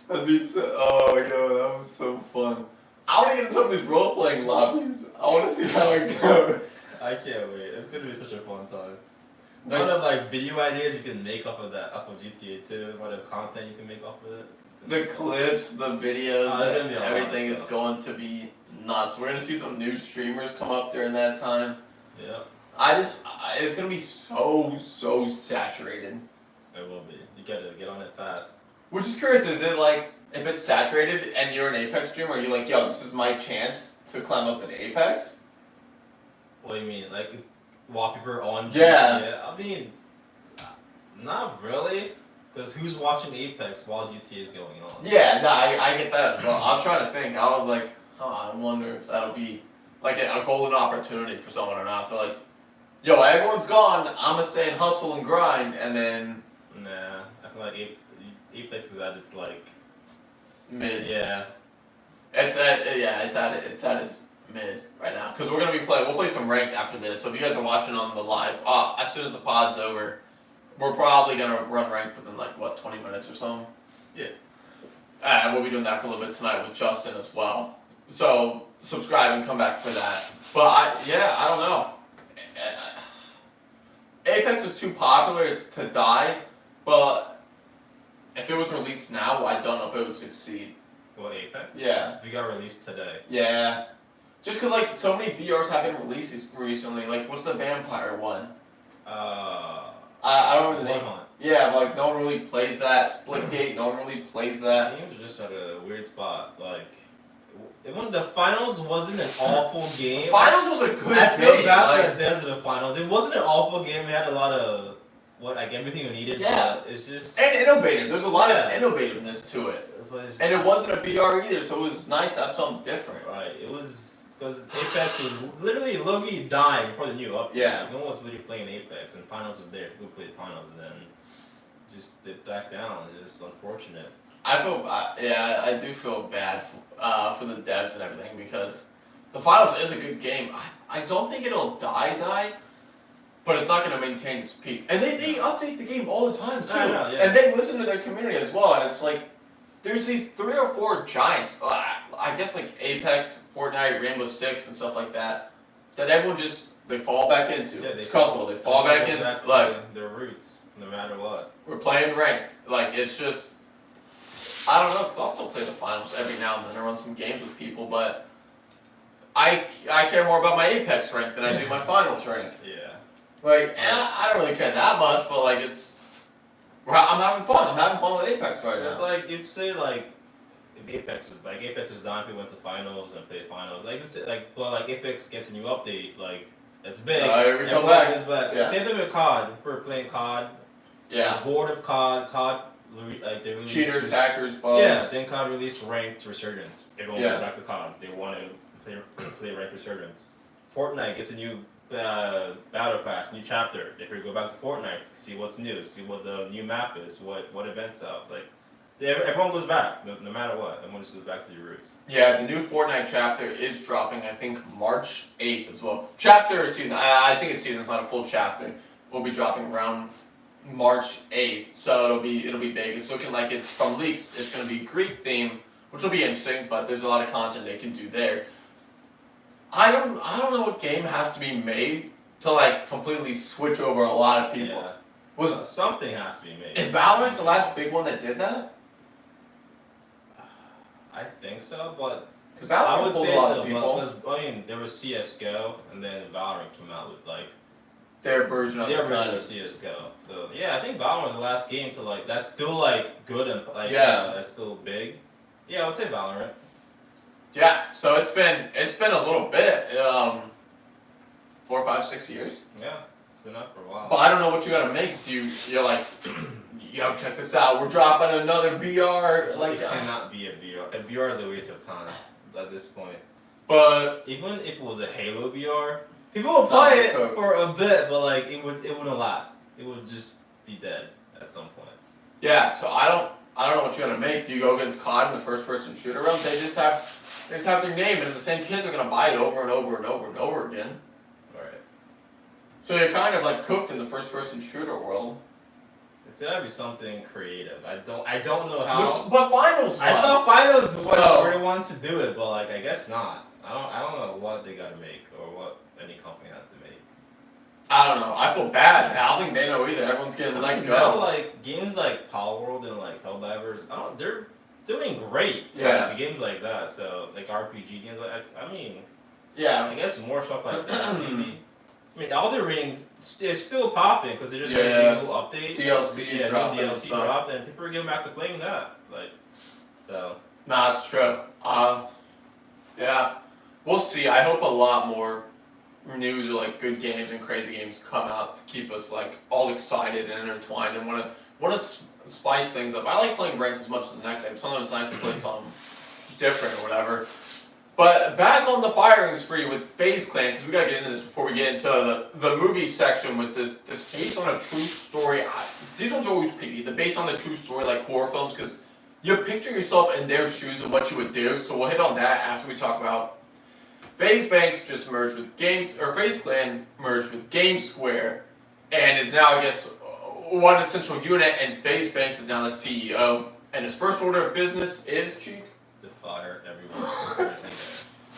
That'd be so. Oh, yo, that was so fun. I want to get into some of these role playing lobbies. I want to see how it goes. I can't wait. It's gonna be such a fun time. A lot of like video ideas you can make off of GTA 2. What of content you can make off of it. The clips, the videos, everything is stuff. going to be nuts. We're gonna see some new streamers come up during that time. Yeah. It's gonna be so saturated. It will be. You gotta get on it fast. Which is curious. Is it like if it's saturated and you're an Apex streamer, are you like, yo, this is my chance to climb up into Apex? What do you mean? Like it's wallpaper on? Yeah. I mean, not really. Because who's watching Apex while GTA is going on? Yeah, no, I get that as well. I was trying to think. I was like, I wonder if that'll be like a golden opportunity for someone or not. They're like, yo, everyone's gone. I'm gonna stay and hustle and grind, and then. Nah, I feel like Apex is at its like. Mid. Yeah. It's at its mid right now because we're gonna be playing. We'll play some ranked after this. So if you guys are watching on the live, as soon as the pod's over. We're probably gonna run ranked within like 20 minutes or so. Yeah. We'll be doing that for a little bit tonight with Justin as well. So subscribe and come back for that. But I don't know. Apex is too popular to die, but if it was released now, I don't know if it would succeed. What, Apex? Yeah. If you got released today. Yeah. Just cause like so many BRs have been released recently. Like what's the vampire one? I don't remember the name. Yeah, but like no one really plays that. Splitgate, no one really plays that. Games are just at a weird spot. Like, the finals wasn't an awful game. The finals was a good game. I feel bad for the devs of the finals. It wasn't an awful game. It had a lot of everything we needed. Yeah. But it's just innovative. There's a lot of innovativeness to it. And it wasn't a BR either, so it was nice to have something different. Right. It was. Because Apex was literally Loki dying before the new update. Yeah. No one was really playing Apex, and Finals was there. Who played Finals, and then just dipped back down. It's just unfortunate. I do feel bad for the devs and everything because the Finals is a good game. I don't think it'll die, but it's not going to maintain its peak. And they update the game all the time too. I know, yeah. And they listen to their community as well. And it's like there's these 3 or 4 giants. I guess like Apex, Fortnite, Rainbow Six, and stuff like that. That everyone they fall back into. Yeah, it's comfortable. They fall back into like their roots, no matter what. We're playing ranked. Like it's just. I don't know, because I'll still play the finals every now and then. I run some games with people, but I care more about my Apex rank than I do my finals rank. Yeah. Like, I don't really care that much, but like I'm having fun. I'm having fun with Apex right now. It's like if Apex was done, people went to finals and played finals. But Apex gets a new update, like it's big. Here we come back. Is back. Yeah. Same thing with COD. We're playing COD. Yeah. Bored of COD. COD. They released Cheaters, hackers, bugs. Yeah, then COD released Ranked Resurgence. Everyone goes back to COD. They want to play Ranked Resurgence. Fortnite gets a new battle pass, new chapter. They go back to Fortnite, see what's new, see what the new map is, what events out. It's like everyone goes back, no matter what. Everyone just goes back to your roots. Yeah, the new Fortnite chapter is dropping, I think, March 8th as well. Chapter or season, I think it's season, it's not a full chapter. Will be dropping around March 8th, so it'll be big. It's looking like it's from leaks. It's gonna be Greek theme, which will be interesting. But there's a lot of content they can do there. I don't know what game has to be made to like completely switch over a lot of people. Yeah. Was Something has to be made. Is Valorant the last big one that did that? I think so, but Because I Valorant would pulled say a lot so. of people. Because I mean, there was CS:GO, and then Valorant came out with like Their version of their the version kind of of. CS:GO. So yeah, I think Valorant was the last game to like that's still like good and like Yeah. that's still big. Yeah, I would say Valorant. Yeah, so it's been a little bit, 4, 5, 6 years. Yeah, it's been up for a while. But I don't know what you gotta make. You're like, yo, check this out. We're dropping another BR. Like, it cannot be a VR. A VR is a waste of time at this point. but Even if it was a Halo VR, people would play it for a bit, but like it wouldn't last. It would just be dead at some point. yeah. So I don't know what you gotta make. Do you go against COD in the first person shooter realm? They just have their name, and the same kids are gonna buy it over and over and over and over again. Right. So you're kind of like cooked in the first person shooter world. It's gotta be something creative. I don't know how. But finals. I was. thought finals So- were the ones to do it, but like I guess not. I don't know what they gotta make or what any company has to make. I don't know. I feel bad. I don't think they know either. Everyone's getting let Now, go. like games like Power World and like Helldivers, they're doing great. Yeah. Like, the games like that. So like RPG games, like I mean, Yeah. I guess more stuff like that maybe. I mean, Elden Ring is still popping because they're just Yeah. making new updates. DLC yeah, dropping new and DLC stuff. dropped, and people are getting back to playing that. Like, so. Nah, it's true. Yeah. We'll see. I hope a lot more news or like good games and crazy games come out to keep us like all excited and intertwined and wanna spice things up. I like playing ranked as much as the next game. Sometimes it's nice to play something different or whatever. But back on the firing spree with Faze Clan, because we gotta get into this before we get into the movie section with this based on a true story. These ones are always creepy. The based on the true story like horror films, because you picture yourself in their shoes and what you would do. So we'll hit on that after we talk about Faze Banks just merged with Faze Clan merged with Game Square, and is now I guess one essential unit. And Faze Banks is now the CEO. And his first order of business is Cheek. To fire everyone.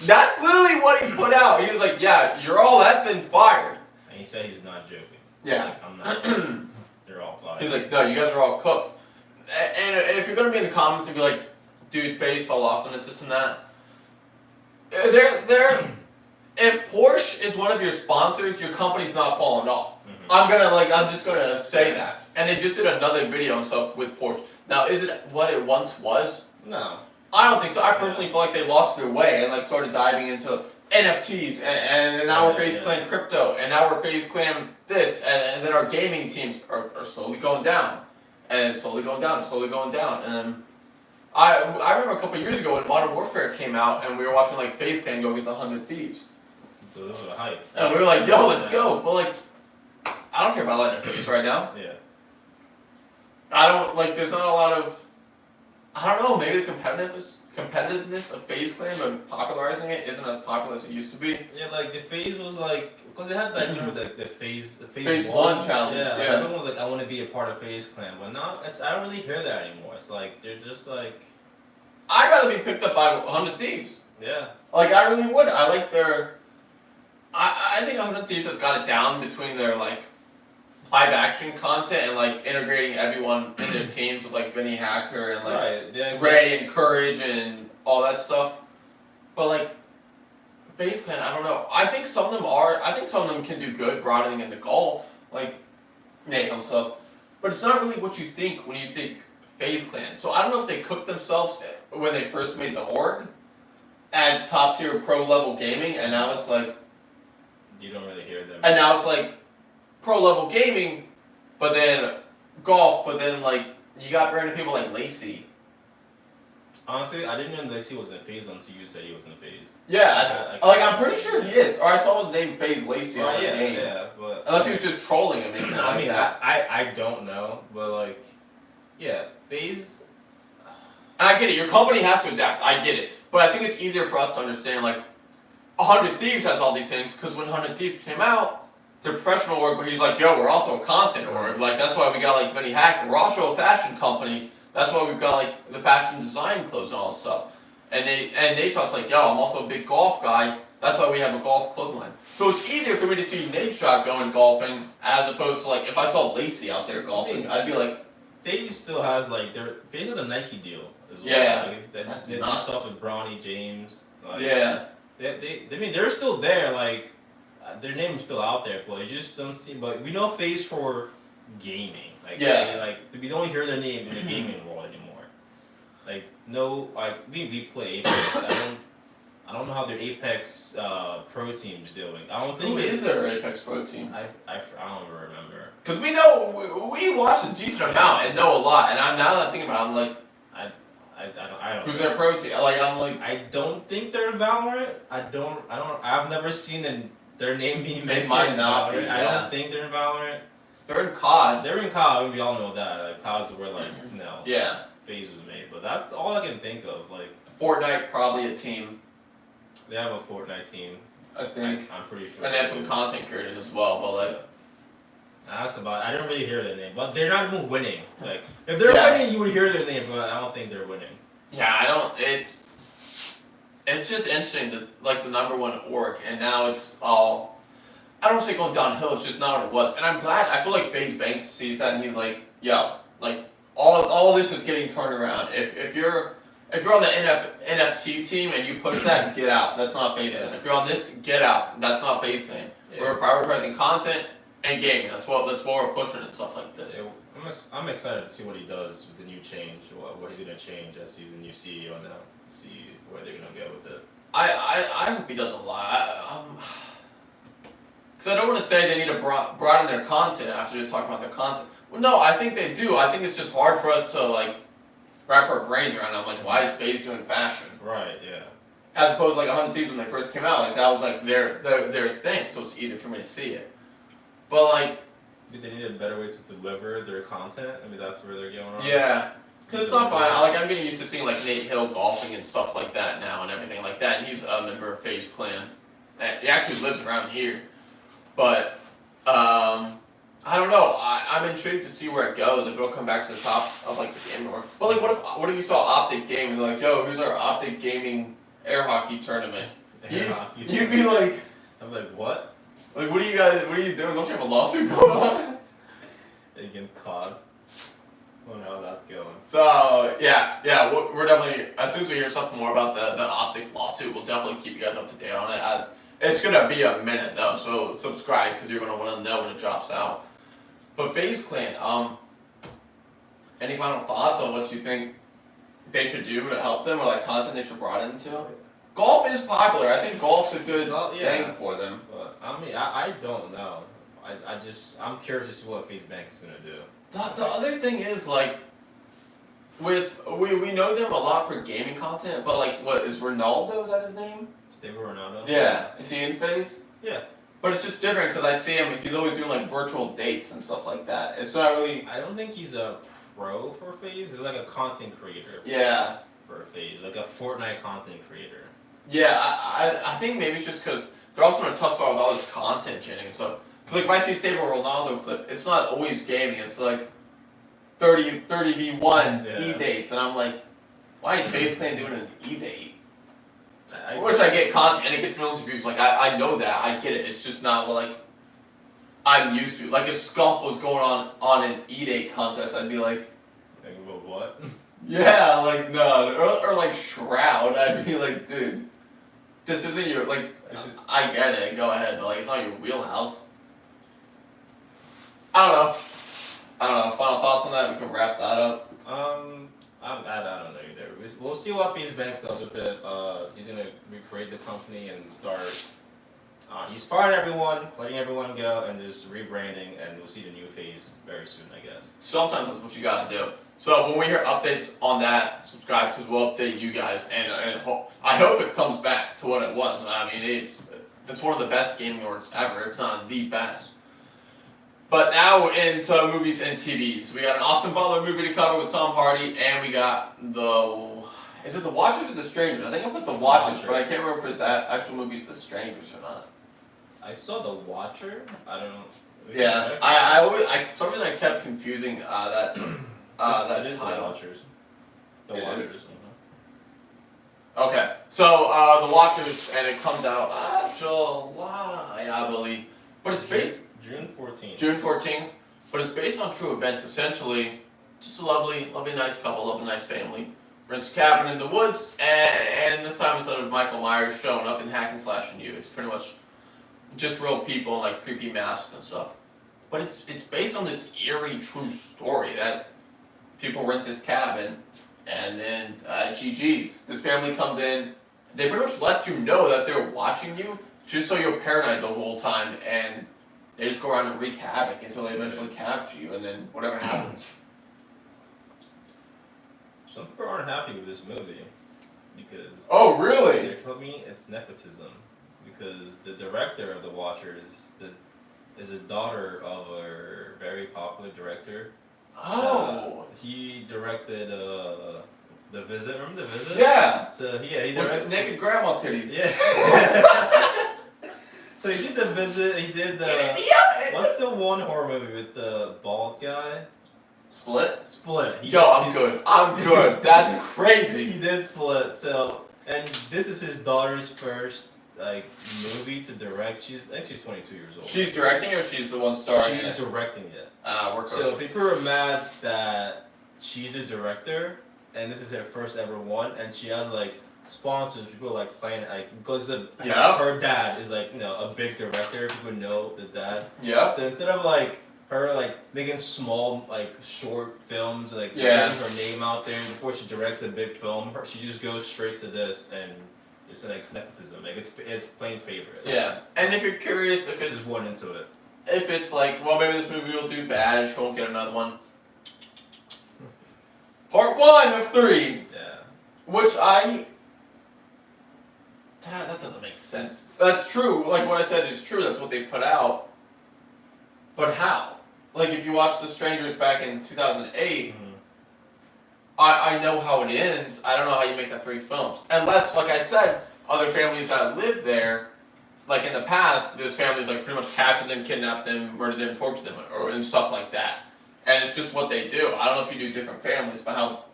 That's literally what he put out. He was like, "Yeah, you're all effing fired." And he said he's not joking. Yeah. He's like, I'm not. They're all fired. He's like, "No, you guys are all cooked." And if you're gonna be in the comments and be like, "Dude, Faze fell off on this and that," they're if Porsche is one of your sponsors, your company's not falling off. Mhm. I'm just gonna say that. And they just did another video and stuff with Porsche. Now, is it what it once was? No. I don't think so. I personally feel like they lost their way and like started diving into NFTs and now we're Faze Clan crypto and now we're Faze Clan this and then our gaming teams are slowly going down and slowly going down and slowly going down and then I remember a couple of years ago when Modern Warfare came out and we were watching like Faze Clan go against 100 Thieves So this was a hype. and we were like, yo, let's go. But like, I don't care about letting it Faze right now. Yeah. I don't like. There's not a lot of. I don't know. Maybe the competitiveness of Faze Clan and popularizing it isn't as popular as it used to be. Yeah, like the phase was like because they had like you know the phase Phase one challenge, Yeah, like, yeah. everyone was like I want to be a part of Phase Clan, but now I don't really hear that anymore. It's like they're just like I'd rather be picked up by 100 Thieves. yeah. Like I really would. I like their. I think 100 Thieves has got it down between their like live action content and like integrating everyone in their teams with like Vinny Hacker and like Right. Yeah. Ray and Courage and all that stuff. But like Faze Clan, I don't know. I think some of them can do good broadening into golf, like Nahum stuff. But it's not really what you think when you think Faze Clan. So I don't know if they cooked themselves when they first made the org as top tier pro level gaming and now it's like You don't really hear them. and now it's like pro level gaming, but then golf, but then like you got random people like Lacey. Honestly, I didn't know Lacey was in Phase until you said he was in Phase. Yeah, I'm pretty sure he is. Or I saw his name Faze Lacey on his yeah, name. yeah, but Unless he was just trolling him, making it I like mean, that. I don't know, but like, yeah, Phase. I get it. Your company has to adapt. I get it. But I think it's easier for us to understand like 100 Thieves has all these things because when 100 Thieves came out, they're professional org, but he's like, yo, we're also a content org. Like, that's why we got, like, Vinny Hacker. We're also a fashion company. That's why we've got, like, the fashion design clothes and all this stuff. And Nate Shot's like, yo, I'm also a big golf guy. That's why we have a golf clothing line. So it's easier for me to see Nate Shot going golfing as opposed to, like, if I saw Lacey out there golfing, I'd be like, Faze still has, like, Faze has a Nike deal as well. Yeah, like, that's they do nuts. stuff with Bronny James. Like, yeah. I mean, they're still there. Like, their name's still out there, but it just don't seem. But we know Faze for gaming. Like, Yeah. we don't hear their name in the gaming world anymore. Like, no, like we play Apex. I don't know how their Apex pro team's doing. I don't think Who is their Apex Pro team? I don't even remember. Because we know, we watch a decent amount and know a lot. And now that I think about it, I'm like, I don't. who's their pro team? Like, I'm like, I don't think they're Valorant. I've never seen their name being mentioned. They might not in Valorant. be, I yeah. don't think they're in Valorant. they're in COD. They're in COD. We all know that. Like, COD's where Yeah. Faze was made. But that's all I can think of. Like, Fortnite, probably a team, they have a Fortnite team. I think. I'm pretty sure. And they have some content creators as well, but like, That's about it. I didn't really hear their name, but they're not even winning. Like, if they're Yeah. winning, you would hear their name, but I don't think they're winning. yeah, I don't, it's just interesting that, like, the number one org, and now it's all, I don't say going downhill, it's just not what it was. And I'm glad, I feel like Faze Banks sees that and he's like, yo, like, all this is getting turned around. If you're on the NFT team and you push that, get out. That's not Faze Bank. If you're on this, get out. That's not Faze Bank. Yeah. We're prioritizing content and gaming. That's what we're pushing and stuff like this. Yeah, I'm excited to see what he does with the new change, what he's gonna change as he's the new CEO now, to see where they're gonna go with it. I hope he does a lot. Because I don't want to say they need to broaden their content after just talking about their content. Well, no, I think they do. I think it's just hard for us to, like, wrap our brains around it. I'm like, why is Faze doing fashion? Right, yeah. As opposed to, like, 100 Thieves when they first came out. Like, that was, like, their thing, so it's easier for me to see it. But, like, They need a better way to deliver their content. I mean, that's where they're going on. yeah. Because it's not fun. I'm getting used to seeing, like, Nate Hill golfing and stuff like that now and everything like that. And he's a member of Faze Clan. And he actually lives around here. But, I don't know. I'm intrigued to see where it goes. If it'll come back to the top of, like, the game world. But, like, what if you saw Optic Gaming? Like, yo, here's our Optic Gaming air hockey tournament. You'd be like, I'm like, what? like, what are you doing? Don't you have a lawsuit going on? Against COD. Oh no, that's going. So yeah, we're definitely, as soon as we hear something more about the Optic lawsuit, we'll definitely keep you guys up to date on it. As it's gonna be a minute though, so subscribe because you're gonna want to know when it drops out. But Faze Clan, any final thoughts on what you think they should do to help them, or like content they should broaden into? Golf is popular. I think golf's a good thing for them. But I mean, I don't know. I'm curious to see what Faze Banks is gonna do. The other thing is, like, we know them a lot for gaming content, but like, what is Ronaldo? Is that his name? Stable Ronaldo. Yeah. Is he in Faze? Yeah. But it's just different because I see him. He's always doing like virtual dates and stuff like that. It's not really. I don't think he's a pro for Faze. He's like a content creator. Yeah. For Faze, like a Fortnite content creator. Yeah, I think maybe it's just because they're also in a tough spot with all this content generating and stuff. Cause like if I see a stable Ronaldo clip, it's not always gaming. It's like 30v1 e-dates, and I'm like, why is Faze Clan doing an e-date? Which I get content and it gets millions of views. Like I know that, I get it. It's just not what like I'm used to. Like if Scump was going on an e-date contest, I'd be like, what? Yeah, like no, or like Shroud. I'd be like, dude, this isn't your like. I get it. Go ahead, but like it's not your wheelhouse. I don't know. Final thoughts on that? We can wrap that up. I don't know either. We'll see what Faze Banks does with it. He's gonna recreate the company and start. He's firing everyone, letting everyone go, and just rebranding, and we'll see the new Faze very soon, I guess. Sometimes that's what you gotta do. So when we hear updates on that, subscribe because we'll update you guys, and I hope it comes back to what it was. I mean, it's one of the best gaming orgs ever, if not the best. But now we're into movies and TVs. We got an Austin Butler movie to cover with Tom Hardy, and we got is it The Watchers or The Strangers? I think I put The Watchers, but I can't remember if that actual movie's The Strangers or not. I saw The Watcher. I don't know. Yeah, I always, for some reason I kept confusing that that it is The title. Watchers. The It Watchers. is? mhm. Okay, so The Watchers, and it comes out July, I believe, but it's based June 14th. June 14th, but it's based on true events. Essentially, just a lovely, nice couple, lovely, nice family rents a cabin in the woods, and this time instead of Michael Myers showing up and hacking slashing you, it's pretty much just real people and like creepy masks and stuff. But it's based on this eerie true story that people rent this cabin, and then GG's. This family comes in, they pretty much let you know that they're watching you, just so you're paranoid the whole time, and they just go around and wreak havoc until they eventually capture you, and then whatever happens. Some people aren't happy with this movie because Oh, really? they told me it's nepotism because the director of The Watchers is a daughter of a very popular director. Oh. He directed The Visit. Remember The Visit? Yeah. So yeah, he With directed. the naked grandma titties. Yeah. So he did The Visit. He did Yeah. what's the one horror movie with the bald guy? Split? Split. Yo, I'm good. I'm good. That's crazy. He did Split. So, and this is his daughter's first like movie to direct. She's 22 years old. She's directing or she's the one starring in She's it? directing it. We're So close. people are mad that she's the director and this is her first ever one, and she has like sponsors. People are like fighting like because of Yeah. her dad is like a big director. People know the dad. Yeah. So instead of like her like making small like short films and like Yeah. getting her name out there before she directs a big film, she just goes straight to this, and it's like nepotism. Like it's plain favorite. Yeah. And if you're curious if Just it's one into it. if it's like, well, maybe this movie will do bad and she won't get another one. Part 1 of 3, Yeah. which that doesn't make sense. That's true. Like what I said is true. That's what they put out. But how? Like if you watch The Strangers back in 2008, Mhm. I know how it ends. I don't know how you make that 3 films. Unless, like I said, other families that live there, like in the past, there's families like pretty much capture them, kidnap them, murder them, torture them, or and stuff like that. And it's just what they do. I don't know if you do different families, but how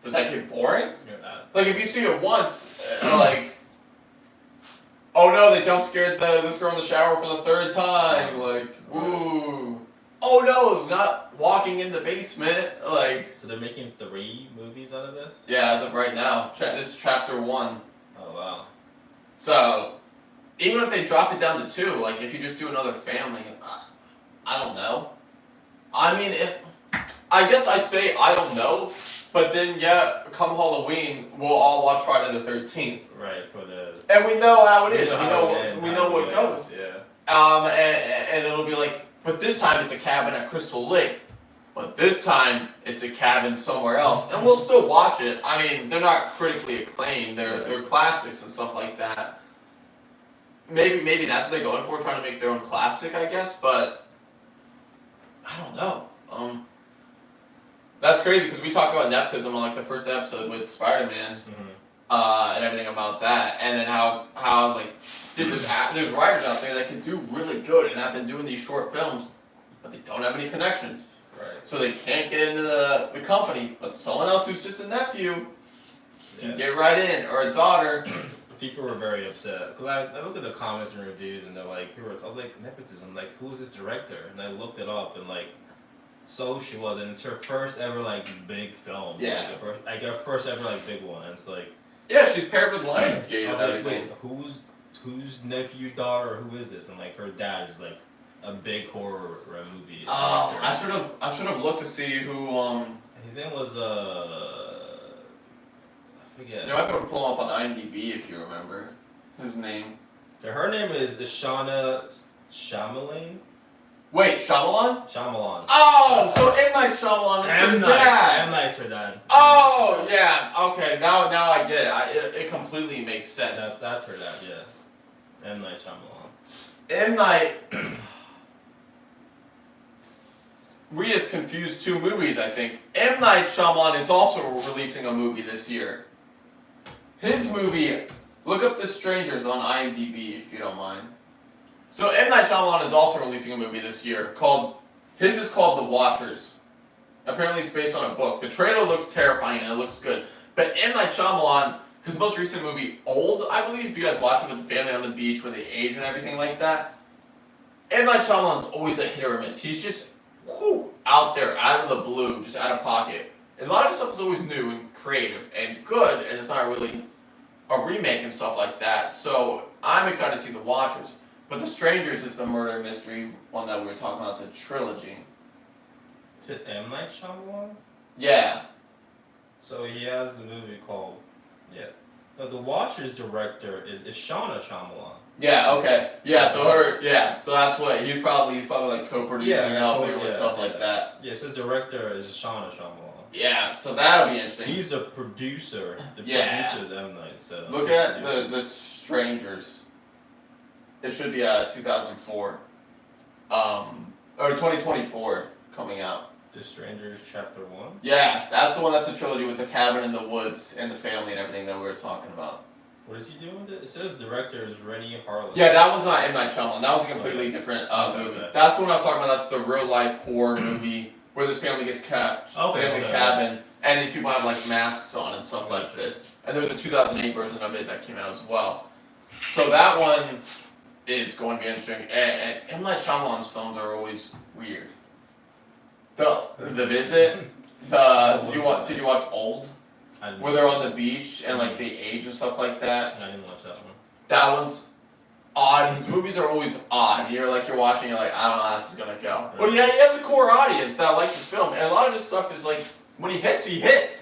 does that get boring? Yeah. Like if you see it once, like, oh no, they jump scared this girl in the shower for the 3rd time. Like, woo. Oh no, not walking in the basement. Like, So they're making 3 movies out of this? yeah, as of right now, this is chapter 1. Oh wow. So, even if they drop it down to 2, like if you just do another family, I don't know. I mean, I guess I say I don't know, but then yeah, come Halloween, we'll all watch Friday the 13th, Right, for the and we know how it is. We We know what goes. Yeah. And it'll be like, but this time it's a cabin at Crystal Lake, but this time it's a cabin somewhere else, and we'll still watch it. I mean, they're not critically acclaimed; they're classics and stuff like that. Maybe that's what they're going for, trying to make their own classic, I guess. But I don't know. That's crazy because we talked about nepotism on like the first episode with Spider-Man, and everything about that, and then how I was like, dude, there's writers out there that can do really good and have been doing these short films, but they don't have any connections, Right. so they can't get into the company. But someone else who's just a nephew can Yeah. get right in, or a daughter. People were very upset because I looked at the comments and reviews and they're like, I was like, nepotism, like who is this director? And I looked it up and like, so she was, and it's her first ever like big film. Yeah. Like her first ever like big one. And it's like, Yeah, she's paired with Lionsgate I was and like, everything. wait, whose nephew, daughter, who is this? And like her dad is like a big horror movie. Oh, director. I should have looked to see who His name was I forget. You might be able to pull him up on IMDb if you remember his name. Her name is Shauna Shyamalan. Wait, Shyamalan? Shyamalan. Oh, so M. Night Shyamalan is her M dad. Night's her dad. Oh, yeah. Okay, now I get it. It completely makes sense. That's her dad. Yeah. M Night Shyamalan. M. Night. We just confused 2 movies, I think. M. Night Shyamalan is also releasing a movie this year. His movie, look up The Strangers on IMDb if you don't mind. So M. Night Shyamalan is also releasing a movie this year his is called The Watchers. Apparently it's based on a book. The trailer looks terrifying and it looks good. But M. Night Shyamalan, his most recent movie, Old, I believe, if you guys watch it with the family on the beach where they age and everything like that, M. Night Shyamalan's always a hit or miss. He's just out there, out of the blue, just out of pocket. And a lot of his stuff is always new and creative and good, and it's not really a remake and stuff like that. So I'm excited to see The Watchers. But The Strangers is the murder mystery one that we were talking about. It's a trilogy. Is it M. Night Shyamalan? Yeah. So he has the movie called, The Watcher's director is Shauna Shyamalan. Yeah, okay. Yeah, so that's what he's probably like co-producing and helping with stuff like that. Yes, his director is Shauna Shyamalan. Yeah, so that'll be interesting. He's a producer. The producer is M. Night. So look at the Strangers. It should be 2004, or 2024 coming out. The Strangers Chapter 1. Yeah, that's the one that's a trilogy with the cabin in the woods and the family and everything that we were talking about. What is he doing with it? It says director is Rennie Harlan. Yeah, that one's not M. Night Shyamalan. That was a completely different movie. Okay. That's the one I was talking about. That's the real life horror movie where this family gets trapped in the cabin, and these people have like masks on and stuff like this. And there's a 2008 version of it that came out as well. So that one is going to be interesting. And M. Night Shyamalan's films are always weird. The Visit. Did you watch Old? Where they're on the beach and like they age and stuff like that. I didn't watch that one. That one's odd. His movies are always odd. You're watching, you're like, I don't know how this is gonna go. But yeah, he has a core audience that likes his film, and a lot of his stuff is like, when he hits,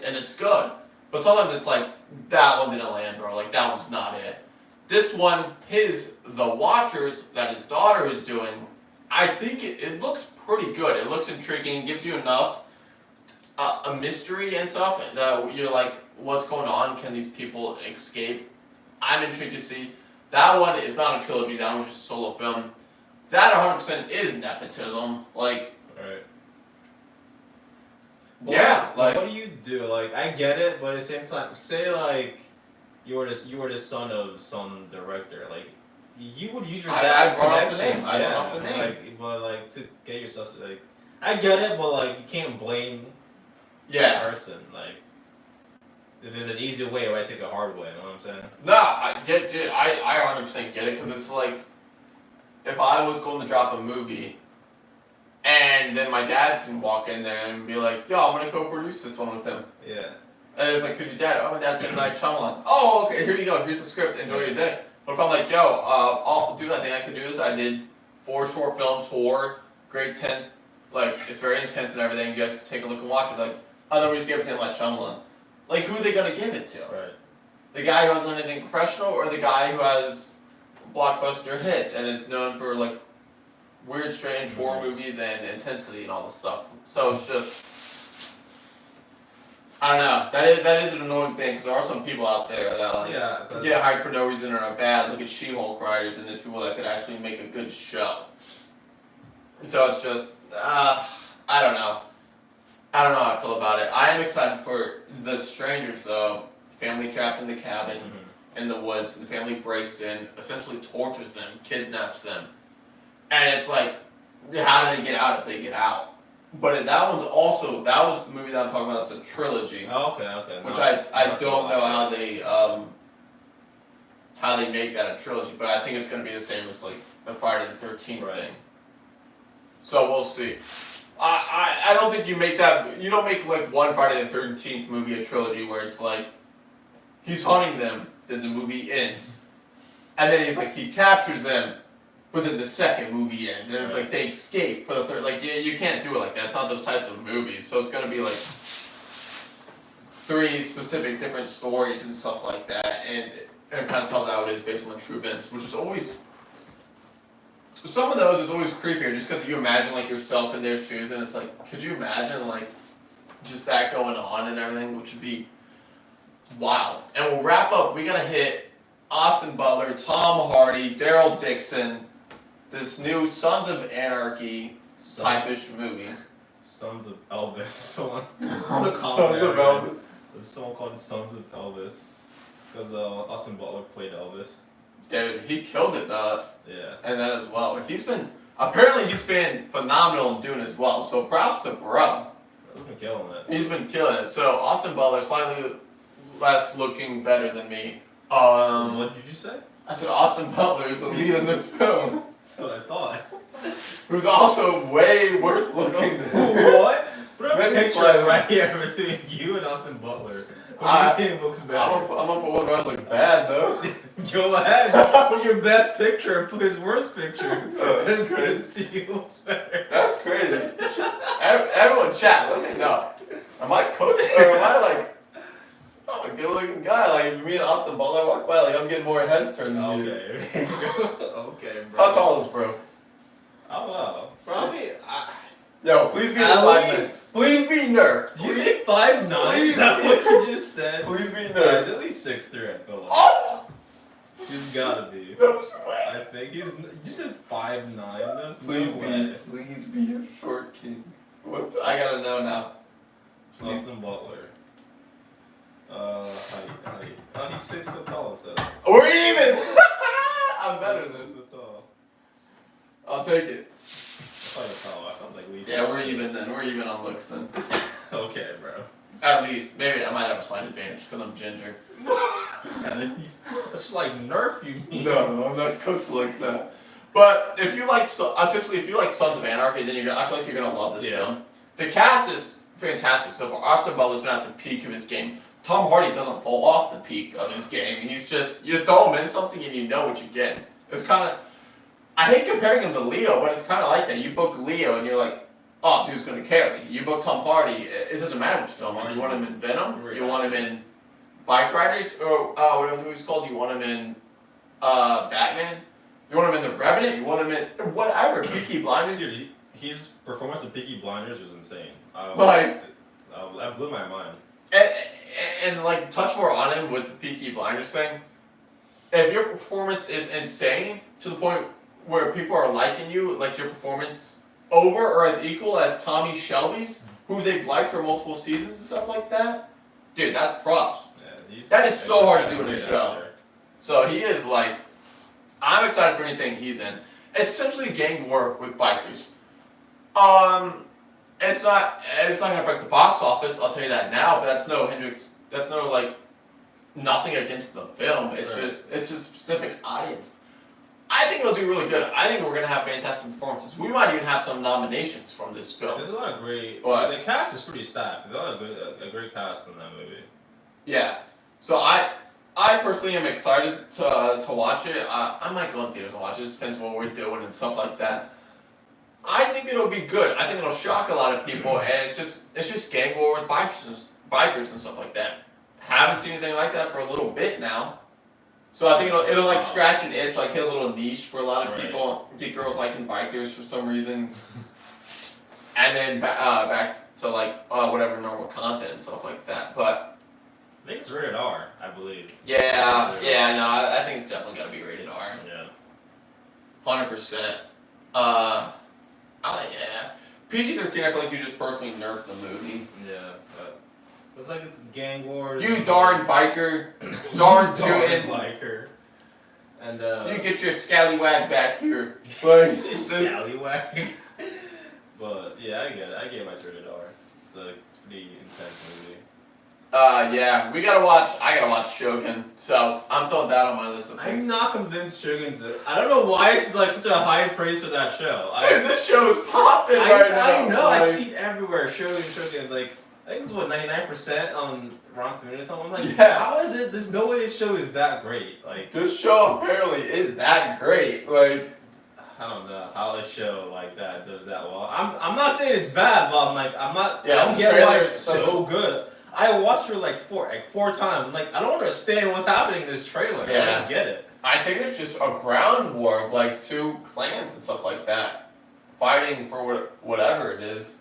and it's good. But sometimes it's like, that one didn't land, bro. Like that one's not it. This one, The Watchers, that his daughter is doing, I think it looks pretty good. It looks intriguing, gives you enough a mystery and stuff that you're like, what's going on? Can these people escape? I'm intrigued to see. That one is not a trilogy. That one's just a solo film. That 100% is nepotism. Like, right. Yeah. What do you do? Like, I get it, but at the same time, say like you were the son of some director, like. You would use your dad's connections. I brought off the name. But to get yourself I get it, but like you can't blame the person. Like if there's an easy way, why take a hard way? You know what I'm saying? No, I get it. I 100% get it because it's like if I was going to drop a movie, and then my dad can walk in there and be like, "Yo, I'm gonna co-produce this one with him." Yeah. And it's like, "Cause your dad? Oh, my dad's M. Night Shyamalan. Oh, okay. Here you go. Here's the script. Enjoy your day." But if I'm like, yo, dude, I think I could do this. I did 4 short films, great 10, like, it's very intense and everything. You guys take a look and watch it. Like, oh, no, we just gave it to him like Shyamalan. Like, who are they going to give it to? Right. The guy who hasn't done anything professional or the guy who has blockbuster hits and is known for, like, weird, strange horror movies and intensity and all this stuff. So it's just, I don't know. That is an annoying thing because there are some people out there that get hired for no reason or are bad. Look at She-Hulk writers and there's people that could actually make a good show. So it's just, I don't know. I don't know how I feel about it. I am excited for The Strangers though. Family trapped in the cabin in the woods. And the family breaks in, essentially tortures them, kidnaps them. And it's like, how do they get out if they get out? But that was the movie that I'm talking about. It's a trilogy. Oh, okay. Which I don't know how they make that a trilogy, but I think it's gonna be the same as like the Friday the 13th thing. So we'll see. I don't think you don't make like one Friday the 13th movie a trilogy where it's like he's hunting them, then the movie ends, and then he captures them. But then the second movie ends, and it's like they escape for the third. Like you can't do it like that. It's not those types of movies. So it's gonna be like 3 specific different stories and stuff like that, and it kind of tells how it is based on the true events, which is always. Some of those is always creepier, just because you imagine like yourself in their shoes, and it's like, could you imagine like just that going on and everything, which would be wild. And we'll wrap up. We gotta hit Austin Butler, Tom Hardy, Daryl Dixon. This new Sons of Anarchy type-ish movie. Sons of Elvis. Sons of Elvis. There's a song called Sons of Elvis. Because Austin Butler played Elvis. Dude, he killed it Yeah. and that as well. He's been phenomenal in Dune as well. So props to bro. He's been killing it. He's been killing it. So Austin Butler slightly less looking better than me. What did you say? I said Austin Butler is the lead in this film. That's what I thought. Who's also way worse looking. What? Put up a Maybe picture slightly. right here between you and Austin Butler. Who I- do you think looks I'm better? gonna put one where I look bad though. Go ahead. Put your best picture and put his worst picture. That's and crazy. see who looks better. That's crazy. Everyone chat, let me know. Am I cooked or am I like, I'm a good looking guy? Like if me and Austin Butler walk by, like I'm getting more heads turned than you. Okay. Okay, bro. How tall is bro? I don't know. Probably. Yo, please be At 5'9". least- Please be nerfed. Did you say 5'9"? Is that what you just said? Please be Yeah, he's nerfed. at least 6'3", I feel like. Oh! He's gotta be. No way. I think he's. You said 5'9". That's Please no be, way. please be a short king. What's I gotta know now. Austin Butler. Height. Oh, he's 6 foot tall, it says. We're even. I'm better He's than 6 this. foot tall. I'll take it. I thought you tall. I felt like Lee. Yeah, we're even then. We're even on looks then. Okay, bro. At least, maybe I might have a slight advantage because I'm ginger. It's like Nerf, you mean? No, I'm not cooked like that. But if you like, essentially, if you like Sons of Anarchy, then I feel like you're gonna love this Yeah. film. The cast is fantastic so far. Austin Butler's been at the peak of his game. Tom Hardy doesn't fall off the peak of his game. He's just you throw him in something and you know what you get. It's kind of I hate comparing him to Leo, but it's kind of like that. You book Leo and you're like, oh, dude's gonna carry. You book Tom Hardy, it doesn't matter which film. You want him in Venom, you want him in Bike Riders, or whatever he's called. You want him in Batman. You want him in The Revenant. You want him in whatever. Peaky Blinders. Dude, his performance in Peaky Blinders was insane. Like- that blew my mind. And like touch more on him with the Peaky Blinders thing. If your performance is insane to the point where people are liking you, like your performance over or as equal as Tommy Shelby's, who they've liked for multiple seasons and stuff like that, dude, that's props. Yeah, That is so hard to do in a great show. actor. So he is like, I'm excited for anything he's in. It's essentially a gang war with bikers. It's not gonna break the box office. I'll tell you that now. But that's no hindrance. That's no like nothing against the film. It's Right. just it's a specific audience. I think it'll do really good. I think we're gonna have fantastic performances. We might even have some nominations from this film. There's a lot of great. What? The cast is pretty stacked. There's a lot of a great cast in that movie. Yeah. So I personally am excited to watch it. I might go in theaters and watch it. It just depends what we're doing and stuff like that. I think it'll be good. I think it'll shock a lot of people, and it's just gang war with bikers and stuff like that. Haven't seen anything like that for a little bit now. So I think it'll like scratch an itch, like hit a little niche for a lot of Right. people. Get girls liking bikers for some reason, and then back to like whatever normal content and stuff like that. But I think it's rated R, I believe. yeah, no, I think it's definitely gotta be rated R, Yeah. 100%. Yeah, PG-13. I feel like you just personally nerfed the movie. Yeah. But it's like it's gang wars. You darn biker, darn tootin'. biker. And You get your scallywag back here. Like, scallywag. But yeah, I get it. I get my rated R. It's a pretty intense movie. yeah, I gotta watch Shogun, so I'm throwing that on my list of things. I'm not convinced Shogun's it. I don't know why it's like such a high praise for that show. Dude, this show is popping right now. I know, I Like, see it everywhere. Shogun. Like, I think it's what 99% on Rotten Tomatoes. I'm like, Yeah. how is it? There's no way this show is that great. Like, this show apparently is that great. Like, I don't know how a show like that does that well. I'm not saying it's bad, but I'm like, I Yeah, don't the get why trailer it's is so good. I watched her like four times. I'm like, I don't understand what's happening in this trailer. I Yeah. don't get it. I think it's just a ground war of like two clans and stuff like that, fighting for whatever it is.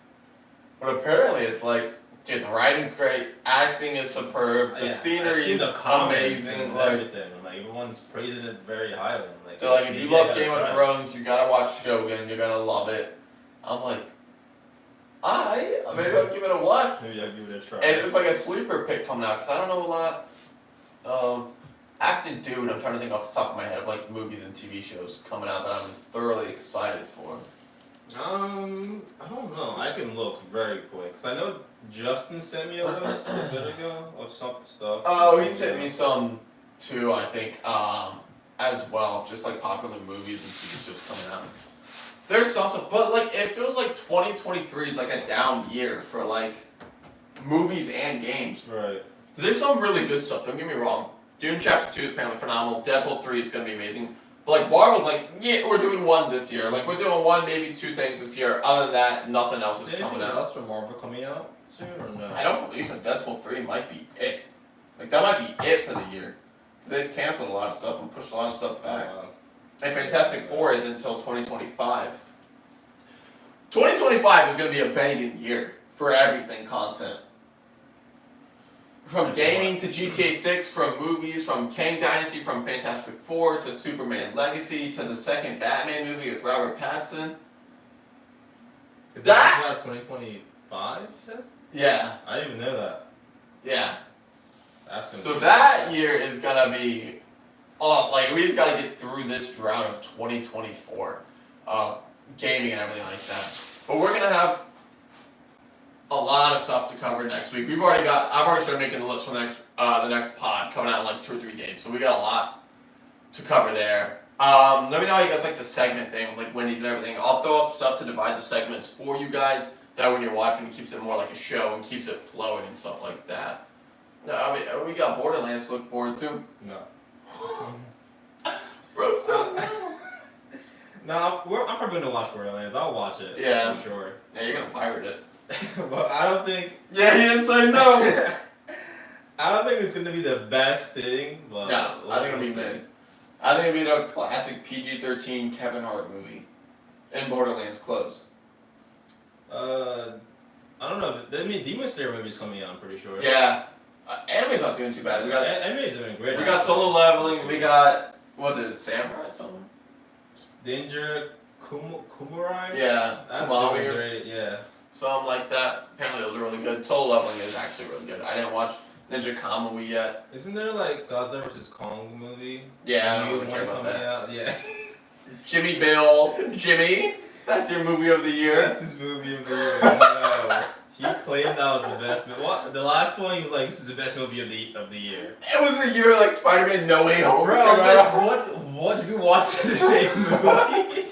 But apparently it's like, dude, the writing's great, acting is superb, the Yeah, scenery I've seen is the comments amazing. and Like, everything. Like everyone's praising it very highly. Like, they're like, if you maybe I love gotta Game of try it. Thrones, you gotta watch Shogun. You're gonna love it. I'm like, maybe I'll give it a watch. Maybe I'll give it a try. And it's like a sleeper pick coming out because I don't know a lot. active dude, I'm trying to think off the top of my head of like movies and TV shows coming out that I'm thoroughly excited for. I don't know. I can look very quick because I know Justin sent me a list a bit ago of some stuff. Oh, he sent me some too, I think, as well, just like popular movies and TV shows coming out. There's something, but like it feels like 2023 is like a down year for like movies and games. Right. There's some really good stuff. Don't get me wrong. Dune Chapter 2 is apparently phenomenal. Deadpool 3 is gonna be amazing. But like Marvel's like, yeah, we're doing one this year. Like we're doing one, maybe two things this year. Other than that, nothing else is coming out. Else from Marvel coming out soon or no? I don't believe so. Deadpool 3 might be it. Like that might be it for the year. They've canceled a lot of stuff and pushed a lot of stuff back. And Fantastic Four is until 2025. 2025 is going to be a banging year for everything content. From gaming to GTA 6, from movies, from Kang Dynasty, from Fantastic Four to Superman Legacy to the second Batman movie with Robert Pattinson. That's 2025, you said? Yeah. I didn't even know that. Yeah. That's So that year is going to be, like we just got to get through this drought of 2024. Gaming and everything like that. But we're going to have a lot of stuff to cover next week. I've already started making the list for the next pod coming out in like 2 or 3 days. So we got a lot to cover there. Let me know how you guys like the segment thing, like Wendy's and everything. I'll throw up stuff to divide the segments for you guys. That when you're watching, it keeps it more like a show and keeps it flowing and stuff like that. No, I mean, we got Borderlands to look forward to. No. Bro, so No, I'm probably gonna watch Borderlands. I'll watch it. Yeah. For sure. yeah, you're gonna pirate it. But I don't think. Yeah, he didn't say no. I don't think it's gonna be the best thing, but. No, I think it'll be mid. I think it'll be a classic PG-13 Kevin Hart movie. And Borderlands close. I don't know. I mean, Demon Slayer movie's coming out, I'm pretty sure. Yeah. Anime's not doing too bad. Anime's doing great. We got Solo Leveling, we got, what is it, Samurai something? Danger Kumurai? Yeah, That's Kumami doing or great, yeah. something like that. Apparently those are really good. Solo Leveling is actually really good. I didn't watch Ninja Kamui yet. Isn't there like Godzilla vs. Kong movie? Yeah, I don't New really care one about coming that. out? Yeah. Jimmy Bill. Jimmy? That's your movie of the year? That's his movie of the year. No. He claimed that was the best movie. What? The last one, he was like, this is the best movie of the year. It was the year like Spider-Man No Way Home. Bro, I was like, what did we watch the same movie?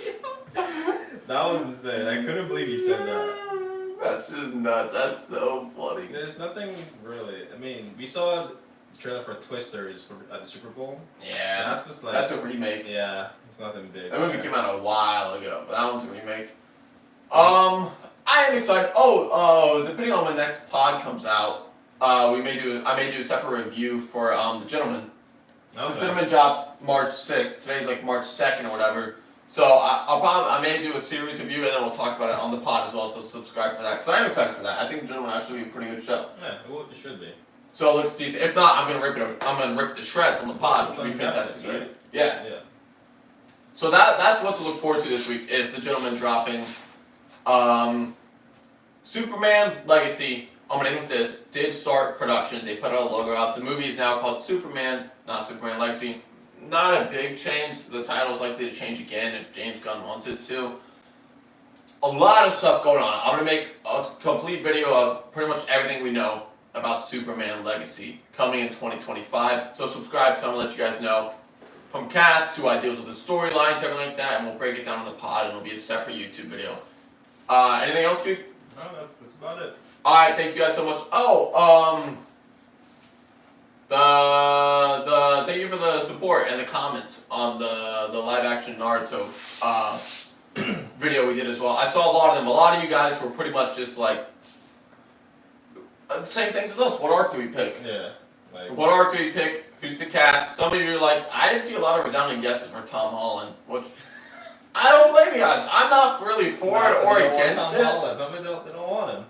That was insane. I couldn't believe he said that. That's just nuts. That's so funny. There's nothing really. I mean, we saw the trailer for Twisters at the Super Bowl. Yeah. That's just like. That's a remake. Yeah, it's nothing big. That movie came out a while ago, but that one's a remake. I am excited. Depending on when the next pod comes out, I may do a separate review for The Gentleman. Okay. The Gentleman drops March 6th. Today's like March 2nd or whatever. So I may do a series review and then we'll talk about it on the pod as well. So subscribe for that because I am excited for that. I think The Gentleman will actually be a pretty good show. Yeah, well, it should be. So it looks decent. If not, I'm gonna rip it to shreds on the pod, which would be fantastic. Right? Yeah. Yeah. So that's what to look forward to this week is The Gentleman dropping. Superman Legacy, I'm gonna end with this, did start production. They put a logo out. The movie is now called Superman, not Superman Legacy. Not a big change. The title's likely to change again if James Gunn wants it to. A lot of stuff going on. I'm gonna make a complete video of pretty much everything we know about Superman Legacy coming in 2025. So subscribe so I'm gonna let you guys know. From cast to ideas with the storyline to everything like that, and we'll break it down on the pod and it'll be a separate YouTube video. Anything else, Duke? No, that's about it. Alright, thank you guys so much. Thank you for the support and the comments on the live action Naruto video we did as well. I saw a lot of them. A lot of you guys were pretty much just like the same things as us. What arc do we pick? Yeah. Like, What arc do we pick? Who's the cast? Some of you are like, I didn't see a lot of resounding yeses for Tom Holland, which I don't blame you guys. I'm not really for it or against it. Some of them they don't want him.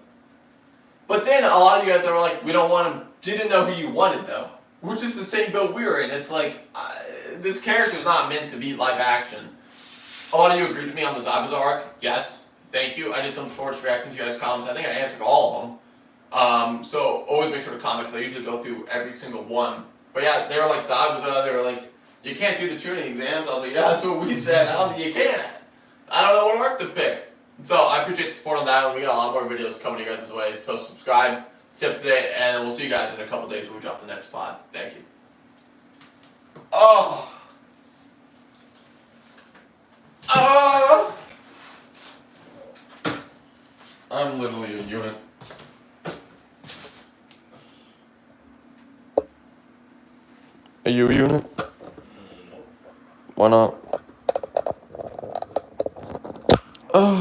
But then a lot of you guys that were like, we don't want him, didn't know who you wanted though. Which is the same build we were in. It's like, this character's not meant to be live action. A lot of you agreed with me on the Zabuza arc. Yes, thank you. I did some shorts reacting to you guys' comments. I think I answered all of them. So always make sure to comment because I usually go through every single one But yeah, they were like Zabuza, they were like, you can't do the tuning exams. I was like, yeah, that's what we said. You can't. I don't know what arc to pick. So I appreciate the support on that one. We got a lot more videos coming to you guys' way. So subscribe, stay up to date, and we'll see you guys in a couple days when we drop the next pod. Thank you. Oh. Oh. I'm literally a unit. Are you a unit? Why not? Oh.